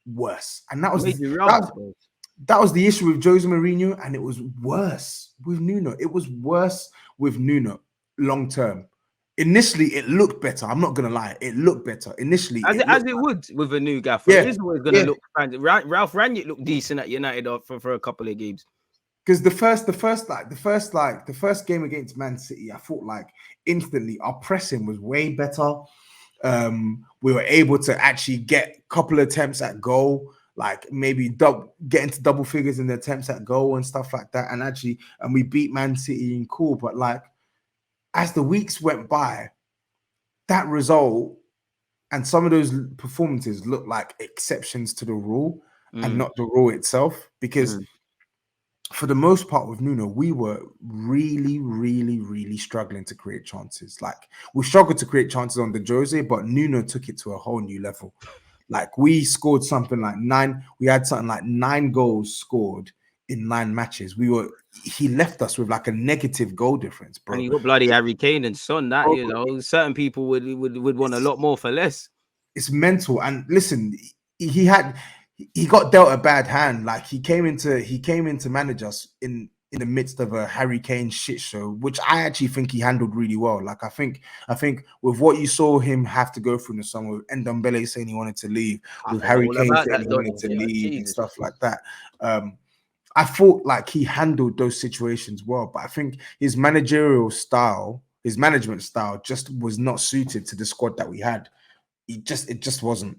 worse. And that was the issue with Jose Mourinho, and it was worse with Nuno. It was worse with Nuno long term. Initially, it looked better. I'm not gonna lie, it looked better initially, as it would with a new gaffer. Yeah, it is always gonna look. Ralph Rangnick looked decent at United for a couple of games. Because the first game against Man City, I thought like instantly our pressing was way better. We were able to actually get a couple of attempts at goal, like maybe get into double figures in the attempts at goal and stuff like that. And we beat Man City in cool. But like, as the weeks went by, that result and some of those performances looked like exceptions to the rule and not the rule itself. Because for the most part with Nuno, we were really, really, really struggling to create chances. Like, we struggled to create chances on the Jose, but Nuno took it to a whole new level. Like, we scored something like 9. We had something like 9 goals scored in 9 matches. He left us with like a negative goal difference, bro. And you got bloody Harry Kane and Son. That, you know, certain people would want a lot more for less. It's mental. And listen, he got dealt a bad hand. Like, he came in to manage us in the midst of a Harry Kane shit show, which I actually think he handled really well. Like, I think with what you saw him have to go through in the summer, with Ndombele saying he wanted to leave, with Harry Kane saying he wanted to leave and stuff like that. I thought like he handled those situations well, but I think his management style just was not suited to the squad that we had. It just wasn't.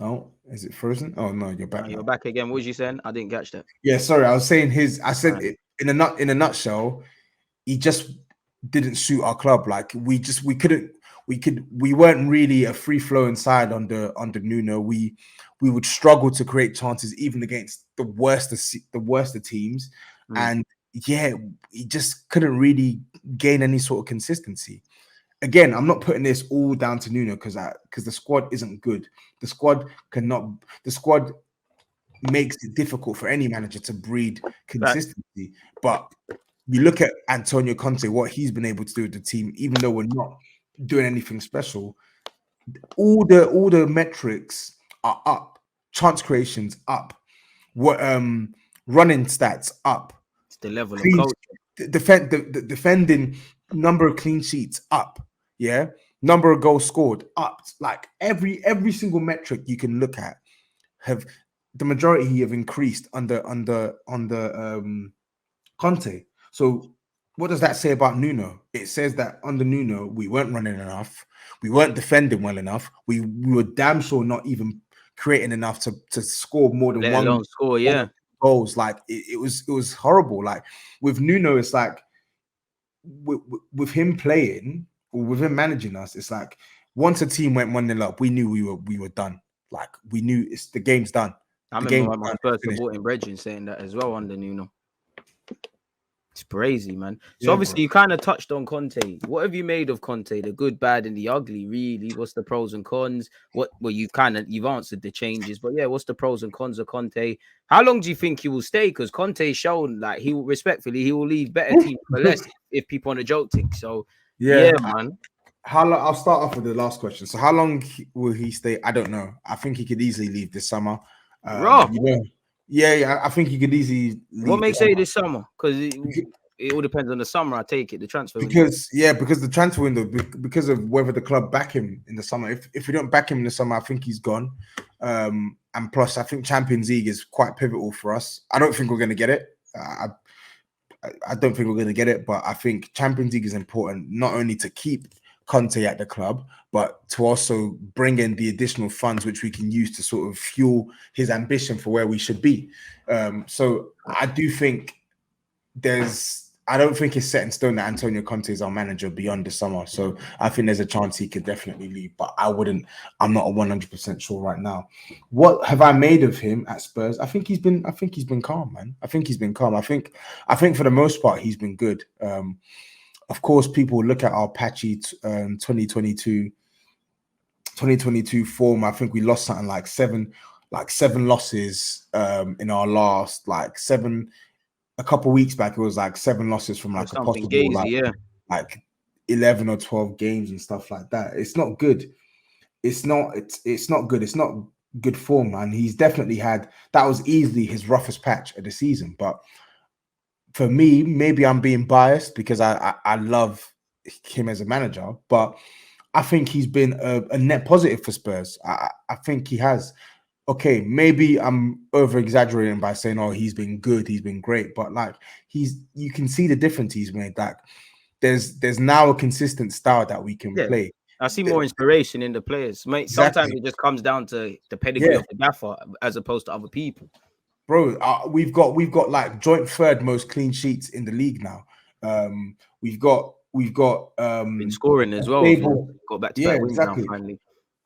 Oh, is it frozen? Oh no, you're back. You're back again. What was you saying? I didn't catch that. Yeah, sorry. I was saying in a nutshell, he just didn't suit our club. Like, we weren't really a free flowing side under Nuno. We would struggle to create chances even against the worst of teams. And yeah, he just couldn't really gain any sort of consistency. Again, I'm not putting this all down to Nuno because the squad isn't good. The squad makes it difficult for any manager to breed consistency. But you look at Antonio Conte, what he's been able to do with the team, even though we're not doing anything special, all the metrics are up. Chance creations up. What running stats up. It's the level of culture. The defending number of clean sheets up. Yeah, number of goals scored up. Like, every single metric you can look at, have the majority have increased under Conte. So what does that say about Nuno? It says that under Nuno, we weren't running enough, we weren't defending well enough, we were damn sure not even creating enough to score more than Let one alone score, yeah. goals. Like it was horrible. Like with Nuno, it's like with him playing or with him managing us, it's like once a team went 1-0 up, we knew we were done. Like we knew the game's done. I The remember game's my done. first Finished. supporting brethren saying that as well under Nuno. It's crazy, man. So Yeah, obviously bro. you kind of touched on Conte. What have you made of Conte? The good, bad, and the ugly, really? What's the pros and cons? Well, you've answered the changes, but yeah, what's the pros and cons of Conte? How long do you think he will stay? Because Conte's shown like he will leave better teams for less if people want to joke thing. So yeah, man. How long? I'll start off with the last question. So how long will he stay? I don't know. I think he could easily leave this summer. Bro, Yeah, I think he could easily leave. what makes say this summer? Because it all depends on the summer. I take it the transfer window. Because the transfer window, because of whether the club back him in the summer. If we don't back him in the summer, I think he's gone. And plus, I think Champions League is quite pivotal for us. I don't think we're going to get it. I don't think we're going to get it, but I think Champions League is important not only to keep Conte at the club, but to also bring in the additional funds which we can use to sort of fuel his ambition for where we should be. So I do think I don't think it's set in stone that Antonio Conte is our manager beyond the summer. So I think there's a chance he could definitely leave, but I'm not 100% sure right now. What have I made of him at Spurs? I think he's been calm, man. I think he's been calm. I think for the most part, he's been good. Of course, people look at our patchy 2022 form. I think we lost something like seven losses in our last seven. A couple of weeks back, it was like 7 losses from like a possible gazy, like 11 or 12 games and stuff like that. It's not good. It's not good. It's not good form, man. He's definitely that was easily his roughest patch of the season. But for me, maybe I'm being biased because I love him as a manager, but I think he's been a net positive for Spurs. I think he has. Okay, maybe I'm over exaggerating by saying, "Oh, he's been good, he's been great," but like you can see the difference he's made. Like there's now a consistent style that we can play. I see more inspiration in the players, mate. Exactly. Sometimes it just comes down to the pedigree of the gaffer as opposed to other people. Bro, we've got like joint third most clean sheets in the league now. We've got been scoring as well. Got back to back wins now finally.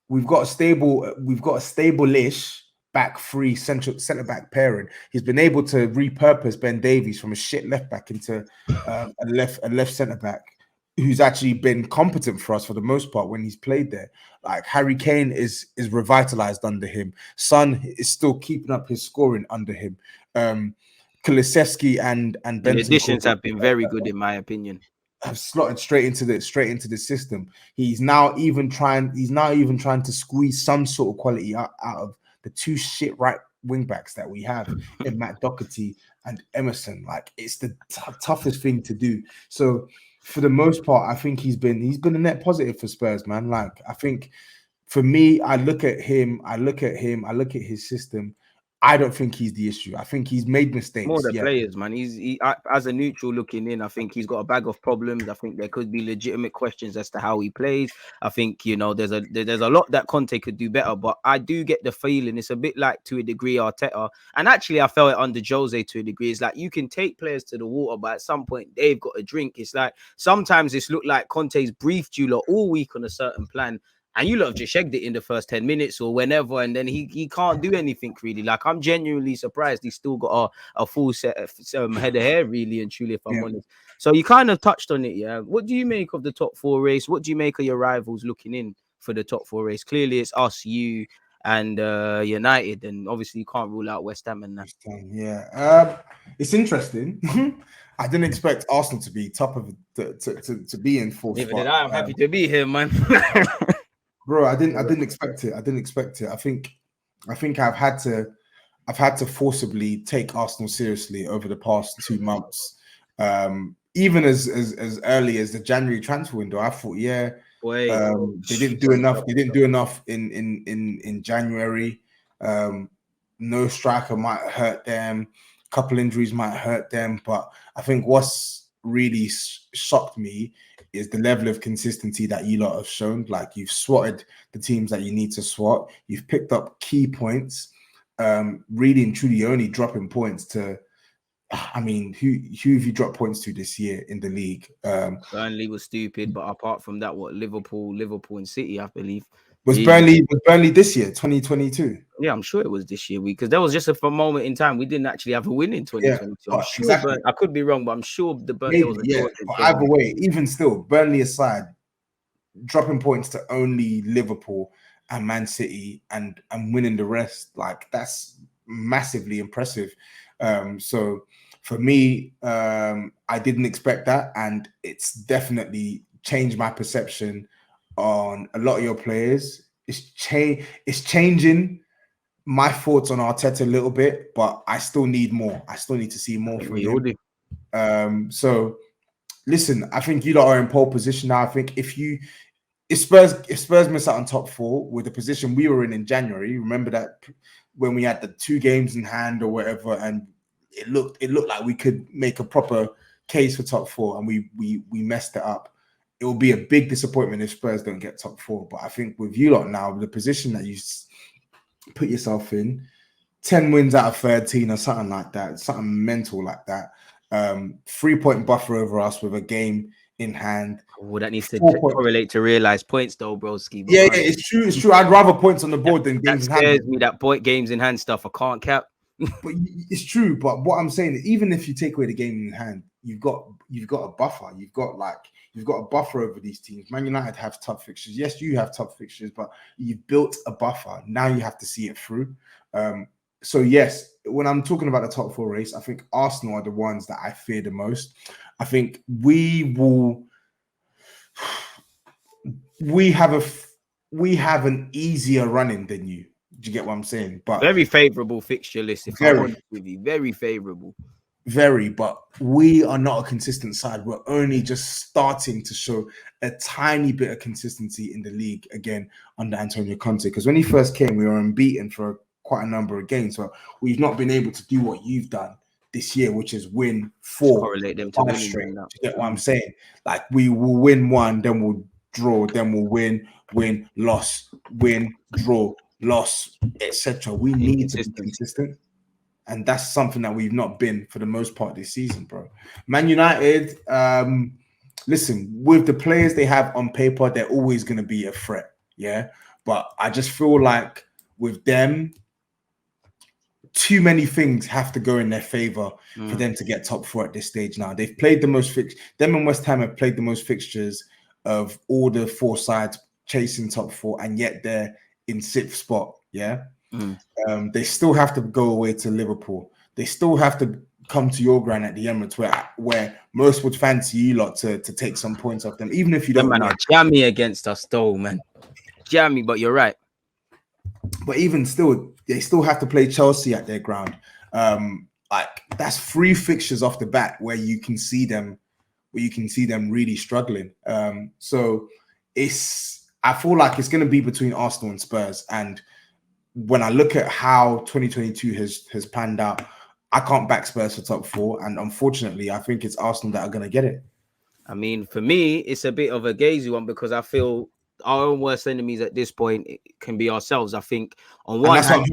We've got a stable-ish back three centre back pairing. He's been able to repurpose Ben Davies from a shit left back into a left centre back who's actually been competent for us for the most part when he's played there. Like Harry Kane is revitalized under him. Son is still keeping up his scoring under him. Kulusevski and Benson. The additions have been very good in my opinion. Have slotted straight into the system. He's now even trying to squeeze some sort of quality out of the two shit right wing backs that we have in Matt Doherty and Emerson. Like it's the toughest thing to do. So for the most part, I think he's been a net positive for Spurs, man. Like I think for me, I look at his system. I don't think he's the issue. I think he's made mistakes. More the players, man. He as a neutral looking in, I think he's got a bag of problems. I think there could be legitimate questions as to how he plays. I think there's a lot that Conte could do better, but I do get the feeling it's a bit like to a degree Arteta, and actually I felt it under Jose to a degree. It's like you can take players to the water, but at some point they've got a drink. It's like sometimes it's looked like Conte's briefed you lot all week on a certain plan. And you lot have just shagged it in the first 10 minutes or whenever, and then he can't do anything really. Like I'm genuinely surprised he's still got a full set of head of hair, really and truly, if I'm honest. So you kind of touched on it, yeah. What do you make of the top 4 race? What do you make of your rivals looking in for the top 4 race? Clearly, it's us, you, and United, and obviously you can't rule out West Ham and that. Yeah, it's interesting. I didn't expect Arsenal to be top of to be in 4th. Neither did I. I'm happy to be here, man. Bro, I didn't expect it. I think I've had to forcibly take Arsenal seriously over the past 2 months. Even as early as the January transfer window, I thought, they didn't do enough. They didn't do enough in January. No striker might hurt them. A couple injuries might hurt them, but I think what's really shocked me is the level of consistency that you lot have shown. Like, you've swatted the teams that you need to swat. You've picked up key points. Really and truly, you're only dropping points to. I mean, who have you dropped points to this year in the league? Burnley was stupid, but apart from that, what Liverpool and City, I believe. Was Burnley this year, 2022? Yeah, I'm sure it was this year because there was just a moment in time we didn't actually have a win in 2022. Yeah, I'm sure exactly. I could be wrong, but I'm sure there was a draw. But either way, even still, Burnley aside, dropping points to only Liverpool and Man City and winning the rest, like, that's massively impressive. So for me, I didn't expect that, and it's definitely changed my perception on a lot of your players. It's changing my thoughts on Arteta a little bit, but I still need more. I still need to see more from him. So listen, I think you lot are in pole position now. I think if Spurs miss out on top 4 with the position we were in January, remember that when we had the 2 games in hand or whatever, and it looked like we could make a proper case for top 4, and we messed it up. It will be a big disappointment if Spurs don't get top 4. But I think with you lot now, the position that you put yourself in, 10 wins out of 13 or something like that, something mental like that. 3-point buffer over us with a game in hand. Well, that needs to correlate to realized points, though, broski. Yeah, it's true. It's true. I'd rather points on the board than games in hand. That scares me, that games in hand stuff. I can't cap. But it's true. But what I'm saying is, even if you take away the game in hand, you've got a buffer. You've got a buffer over these teams. Man United have tough fixtures. Yes, you have tough fixtures, but you've built a buffer. Now you have to see it through. So yes, when I'm talking about the top 4 race, I think Arsenal are the ones that I fear the most. I think we have an easier running than you. Do you get what I'm saying? But very favorable fixture list, if I'm honest with you. Very favorable. Very, but we are not a consistent side. We're only just starting to show a tiny bit of consistency in the league again under Antonio Conte. Because when he first came, we were unbeaten for quite a number of games. So we've not been able to do what you've done this year, which is win 4. Correlate them to winning straight. Do you get what I'm saying? Like, we will win 1, then we'll draw, then we'll win, loss, win, draw, loss, etc. We need to be consistent. And that's something that we've not been for the most part this season, bro. Man United, listen, with the players they have on paper, they're always going to be a threat, yeah? But I just feel like with them, too many things have to go in their favor for them to get top 4 at this stage now. They've played the most them and West Ham have played the most fixtures of all the 4 sides chasing top 4, and yet they're in 6th spot, yeah? They still have to go away to Liverpool. They still have to come to your ground at the Emirates, where most would fancy you lot to take some points off them, even if you don't. Man, are jammy against us, though, man. Jammy, but you're right. But even still, they still have to play Chelsea at their ground. Like, that's 3 fixtures off the bat where you can see them really struggling. So I feel like it's going to be between Arsenal and Spurs. And when I look at how 2022 has panned out, I can't back Spurs for top 4. And unfortunately, I think it's Arsenal that are going to get it. I mean, for me, it's a bit of a gazy one because I feel our own worst enemies at this point can be ourselves. I think on one hand,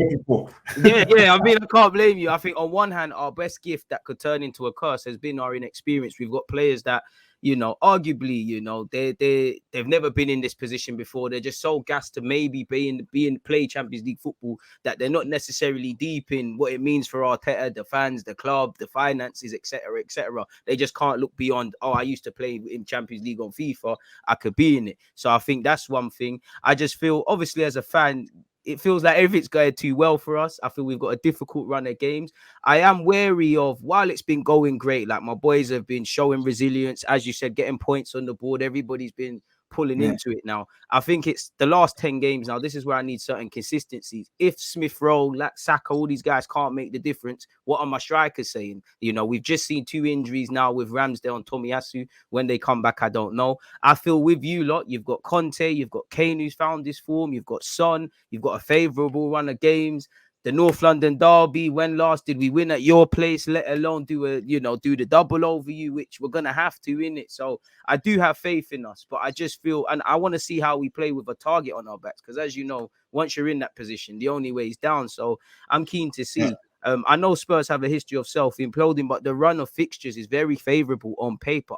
yeah, I mean, I can't blame you. I think on one hand, our best gift that could turn into a curse has been our inexperience. We've got players that, arguably, they've never been in this position before. They're just so gassed to maybe play Champions League football that they're not necessarily deep in what it means for Arteta, the fans, the club, the finances, etc., etc. They just can't look beyond, I used to play in Champions League on FIFA, I could be in it. So I think that's one thing. I just feel, obviously, as a fan, it feels like everything's going too well for us. I feel we've got a difficult run of games. I am wary of, while it's been going great, like my boys have been showing resilience, as you said, getting points on the board. Everybody's been pulling into it now. I think it's the last 10 games now. This is where I need certain consistencies. If Smith Rowe, Saka, all these guys can't make the difference, what are my strikers saying? We've just seen 2 injuries now with Ramsdale and Tomiyasu. When they come back, I don't know. I feel with you lot, you've got Conte, you've got Kane who's found this form, you've got Son, you've got a favourable run of games. the North London derby. When last did we win at your place? Let alone do the double over you, which we're gonna have to in it. So I do have faith in us, but I just feel, and I want to see how we play with a target on our backs, because as you know, once you're in that position, the only way is down. So I'm keen to see. I know Spurs have a history of self-imploding, but the run of fixtures is very favourable on paper.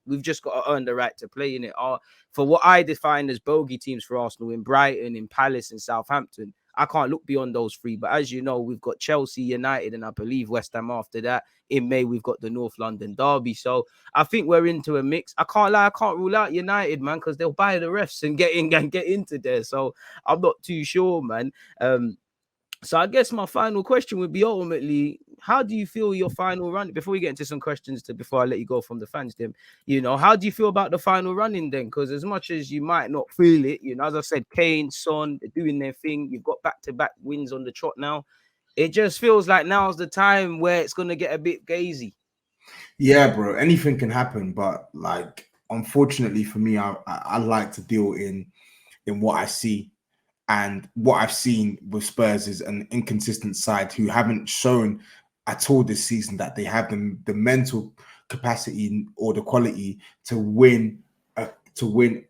We've just got to earn the right to play in it. For what I define as bogey teams for Arsenal, in Brighton, in Palace, and Southampton, I can't look beyond those three. But as you know, we've got Chelsea, United, and I believe West Ham after that. In May, we've got the North London derby. So I think we're into a mix. I can't lie, I can't rule out United, man, because they'll buy the refs and get into there. So I'm not too sure, man. So I guess my final question would be, ultimately, how do you feel your final run? Before we get into some questions, before I let you go from the fans, Tim, how do you feel about the final running then? Because as much as you might not feel it, as I said, Kane, Son, they're doing their thing. You've got back-to-back wins on the trot now. It just feels like now's the time where it's going to get a bit gazy. Yeah, bro. Anything can happen, but like, unfortunately for me, I like to deal in what I see. And what I've seen with Spurs is an inconsistent side who haven't shown at all this season that they have the mental capacity or the quality to win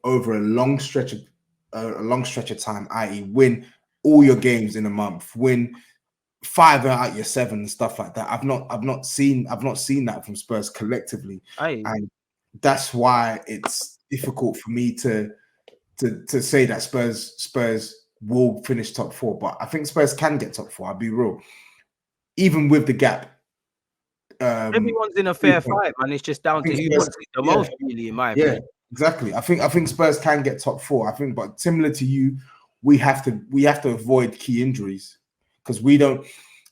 over a long stretch of time, i.e., win all your games in a month, win 5 out your 7 and stuff like that. I've not seen that from Spurs collectively, and that's why it's difficult for me to say that Spurs will finish top 4, but I think Spurs can get top 4. I'll be real, even with the gap. Everyone's in a fair fight, man. It's just down to who wants it the most, really, in my opinion. Exactly. I think Spurs can get top 4. I think, but similar to you, we have to avoid key injuries, because we don't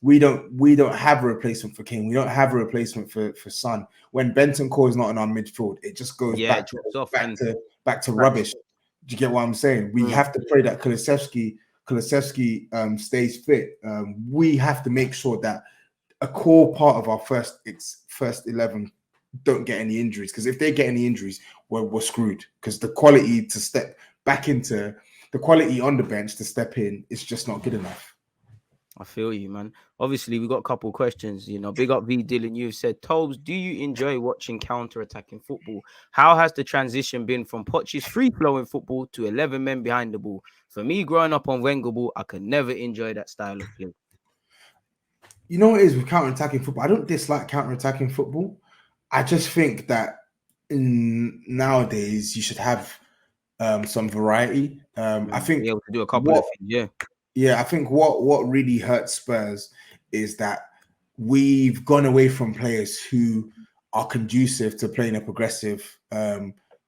have a replacement for Kane. We don't have a replacement for Son. When Bentancur is not in our midfield, it just goes back to rubbish. Do you get what I'm saying? We have to pray that Kulusevski stays fit. We have to make sure that a core part of our first 11 don't get any injuries, because if they get any injuries, we're screwed, because the quality to step back into, the quality on the bench to step in is just not good enough. I feel you, man. Obviously, we got a couple of questions. Big up V Dylan. You've said, Tobes, do you enjoy watching counter-attacking football? How has the transition been from Poch's free-flowing football to 11 men behind the ball? For me, growing up on Wenger ball, I could never enjoy that style of play. You know what it is with counter-attacking football? I don't dislike counter-attacking football. I just think that nowadays you should have some variety. I think be able to do a couple of things, Yeah, I think what really hurts Spurs is that we've gone away from players who are conducive to playing a progressive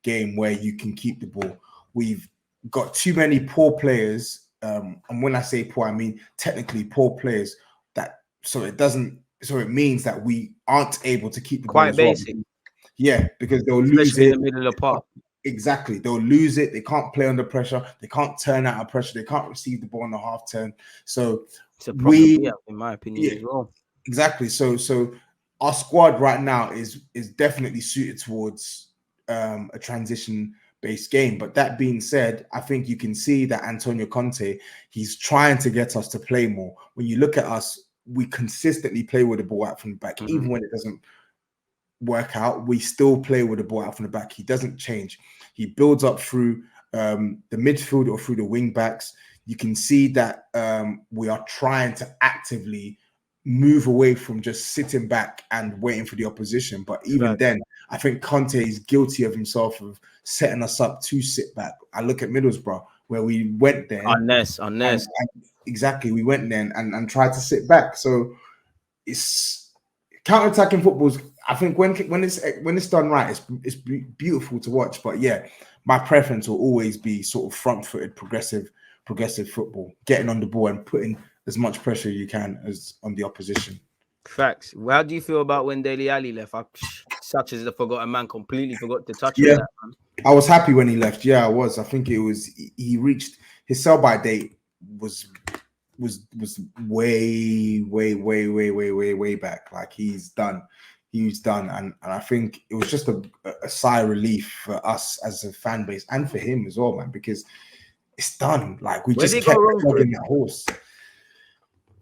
game where you can keep the ball. We've got too many poor players, and when I say poor, I mean technically poor players. So it means that we aren't able to keep the ball. Quite basic. Yeah, because they'll lose it in the middle of the park. Exactly. They'll lose it. They can't play under pressure. They can't turn out of pressure. They can't receive the ball on the half turn. So it's a problem, in my opinion, as well. Exactly. So our squad right now is definitely suited towards a transition-based game. But that being said, I think you can see that Antonio Conte, he's trying to get us to play more. When you look at us, we consistently play with the ball out from the back, even when it doesn't work out, we still play with the ball out from the back. He doesn't change. He builds up through the midfield or through the wing backs. You can see that we are trying to actively move away from just sitting back and waiting for the opposition. But even then, I think Conte is guilty of himself of setting us up to sit back. I look at Middlesbrough, where we went there. Unless. Exactly, we went there and tried to sit back. So it's counter-attacking football. I think when it's done right, it's beautiful to watch. But yeah, my preference will always be sort of front-footed, progressive football, getting on the ball and putting as much pressure you can as on the opposition. Facts. How do you feel about when Dele Alli left? Such as the forgotten man, completely forgot to touch on that, man. I was happy when he left. Yeah, I was. I think it was he reached his sell-by date was way back. Like he's done. And I think it was just a sigh of relief for us as a fan base and for him as well, man, because it's done. Like we just kept plugging that horse.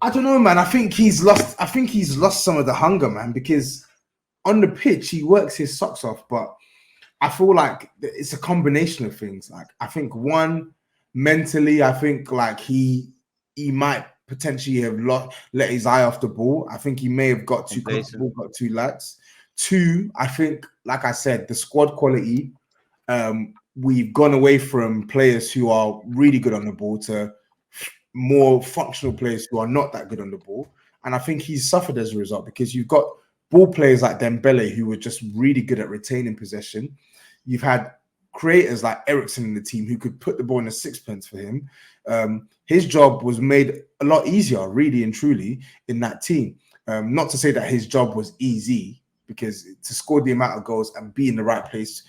I don't know, man. I think he's lost some of the hunger, man, because on the pitch he works his socks off, but I feel like it's a combination of things. Like I think one, mentally, I think like he might potentially have let his eye off the ball. I think he may have got too comfortable, got too lax. Two, I think, like I said, the squad quality. We've gone away from players who are really good on the ball to more functional players who are not that good on the ball. And I think he's suffered as a result because you've got ball players like Dembele who were just really good at retaining possession. You've had creators like Ericsson in the team who could put the ball in a sixpence for him. His job was made a lot easier, really and truly, in that team. Not to say that his job was easy, because to score the amount of goals and be in the right place,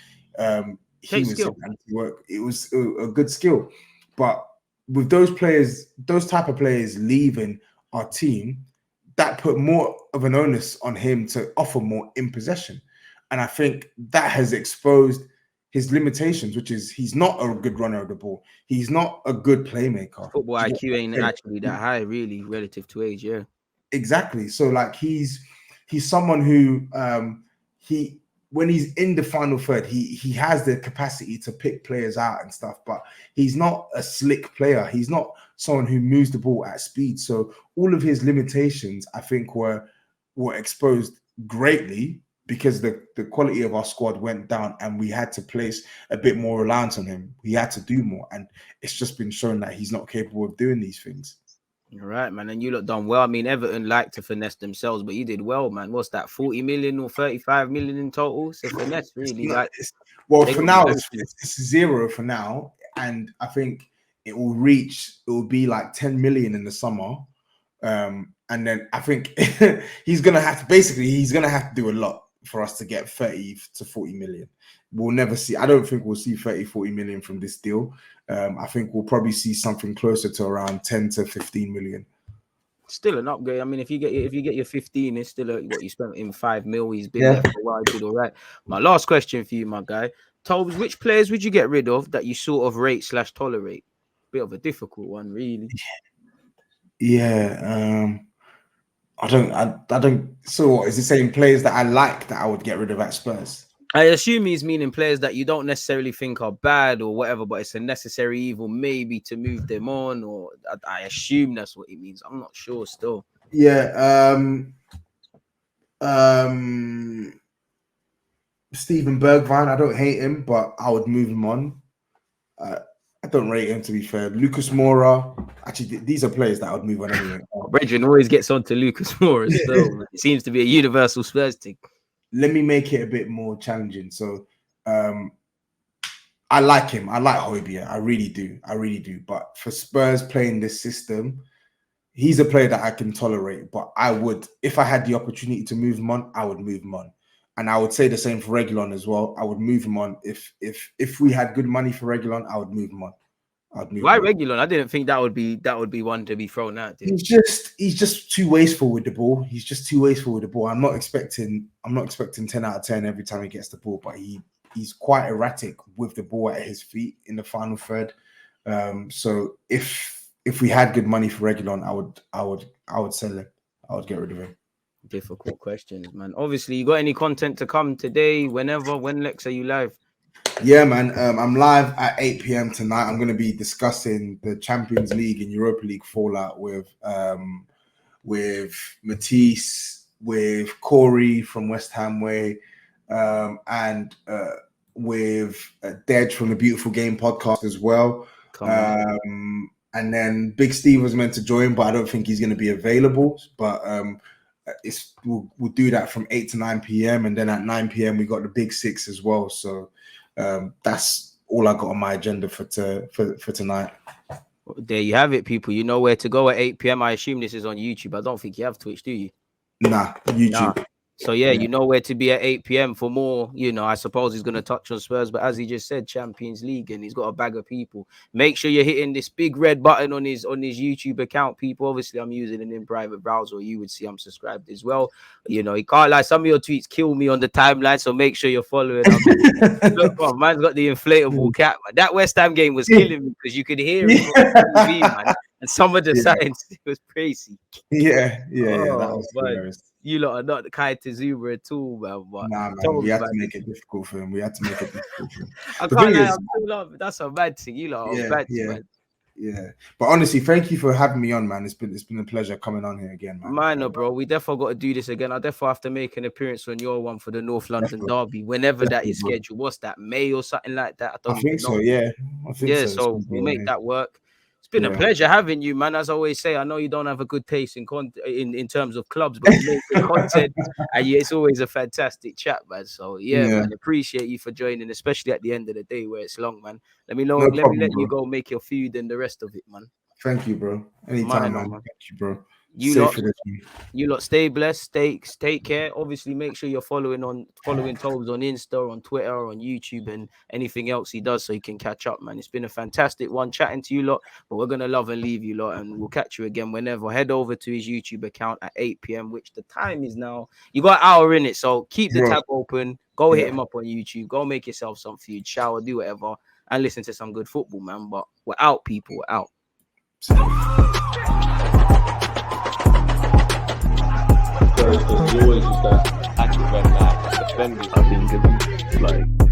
he was work. It was a good skill. But with those players, those type of players leaving our team, that put more of an onus on him to offer more in possession. And I think that has exposed his limitations, which is he's not a good runner of the ball. He's not a good playmaker. Football IQ ain't actually that high, really, relative to age. Yeah, exactly. So like he's someone who when he's in the final third, he has the capacity to pick players out and stuff, but he's not a slick player. He's not someone who moves the ball at speed. So all of his limitations, I think, were exposed greatly because the quality of our squad went down and we had to place a bit more reliance on him. We had to do more. And it's just been shown that he's not capable of doing these things. All right, man. And you look done well. I mean, Everton like to finesse themselves, but you did well, man. What's that, 40 million or 35 million in total? So finesse, really. Well, for now, it's zero for now. And I think it will be like 10 million in the summer. And then I think he's going to have to do a lot for us to get 30 to 40 million. We'll never see. I don't think we'll see 30, 40 million from this deal. I think we'll probably see something closer to around 10 to 15 million. Still an upgrade. I mean, if you get your 15, it's still what you spent in 5 mil. He's been there for a while. He did all right. My last question for you, my guy. Tobes, which players would you get rid of that you sort of rate / tolerate? Bit of a difficult one, really. Yeah. I don't. So what is he saying? Players that I like that I would get rid of at Spurs? I assume he's meaning players that you don't necessarily think are bad or whatever, but it's a necessary evil maybe to move them on, or I assume that's what he means. I'm not sure still. Yeah. Steven Bergwijn, I don't hate him, but I would move him on. I don't rate him, to be fair. Lucas Moura, actually, these are players that I would move on anyway. Brethren always gets on to Lucas Moura still. It seems to be a universal Spurs thing. Let me make it a bit more challenging. So I like him. I like Højbjerg. I really do. But for Spurs playing this system, he's a player that I can tolerate. But I would, if I had the opportunity to move him on, I would move him on. And I would say the same for Reguilon as well. I would move him on. If we had good money for Reguilon, I would move him on. Why Reguilon? I didn't think that would be one to be thrown out. He's just too wasteful with the ball. He's just too wasteful with the ball. I'm not expecting 10 out of 10 every time he gets the ball, but he's quite erratic with the ball at his feet in the final third. So if we had good money for Reguilon, I would sell him. I would get rid of him. Difficult questions, man. Obviously, you got any content to come today? Whenever? When, Lex, are you live? Yeah, man. I'm live at 8 p.m. tonight. I'm going to be discussing the Champions League and Europa League fallout with Matisse, with Corey from West Ham Way, and with Dej from the Beautiful Game podcast as well. And then Big Steve was meant to join, but I don't think he's going to be available. But we'll do that from 8 to 9 p.m. And then at 9 p.m. we got the Big Six as well. So that's all I got on my agenda for tonight. There you have it, people. You know where to go at 8 p.m. I assume this is on YouTube. I don't think you have Twitch, do you? Nah, YouTube. Nah. So, yeah, you know where to be at 8 p.m. for more. You know, I suppose he's going to touch on Spurs, but as he just said, Champions League, and he's got a bag of people. Make sure you're hitting this big red button on his YouTube account, people. Obviously, I'm using an in-private browser. You would see I'm subscribed as well. You know, he can't lie. Some of your tweets kill me on the timeline, so make sure you're following. Look, bro, man's got the inflatable cap. That West Ham game was killing me because you could hear it on TV, man. And some of the Yeah. signs it was crazy. Yeah. That Oh, was man. hilarious. You lot are not the kind to Zuma at all, man. But Nah, man, Toms, we had man, to make it difficult for him. I The can't thing lie, is, I'm still laughing. That's a mad thing. You lot are yeah, bad, yeah, man. yeah. But honestly, thank you for having me on, man. It's been a pleasure coming on here again, man. Minor, bro. We definitely got to do this again. I definitely have to make an appearance on your one for the North London Definitely, Derby, whenever that definitely, is bro. scheduled. What's that, May or something like that? I I don't even think so. know. Yeah, I think Yeah, so. It's so we'll make that work. It's been a Yeah. pleasure having you, man. As I always say, I know you don't have a good taste in terms of clubs, but you make good content, and it's always a fantastic chat, man. So yeah, Yeah. man, appreciate you for joining, especially at the end of the day where it's long, man. Let me know. No Let me problem, let you bro. go make your food and the rest of it, man. Thank you, bro. Anytime, Minor, man. man. Thank you, bro. You Safe lot. for this one. You lot stay blessed, take care. Obviously, make sure you're following Tobes on Insta, on Twitter, on YouTube, and anything else he does so you can catch up, man. It's been a fantastic one chatting to you lot, but we're gonna love and leave you lot, and we'll catch you again whenever. Head over to his YouTube account at 8 p.m., which the time is now. You got an hour in it, so keep the Bro. tab open. Go hit Yeah. him up on YouTube. Go make yourself some food, shower, do whatever, and listen to some good football, man. But we're out, people. We're out. There's always just that active and that defending. I've been given like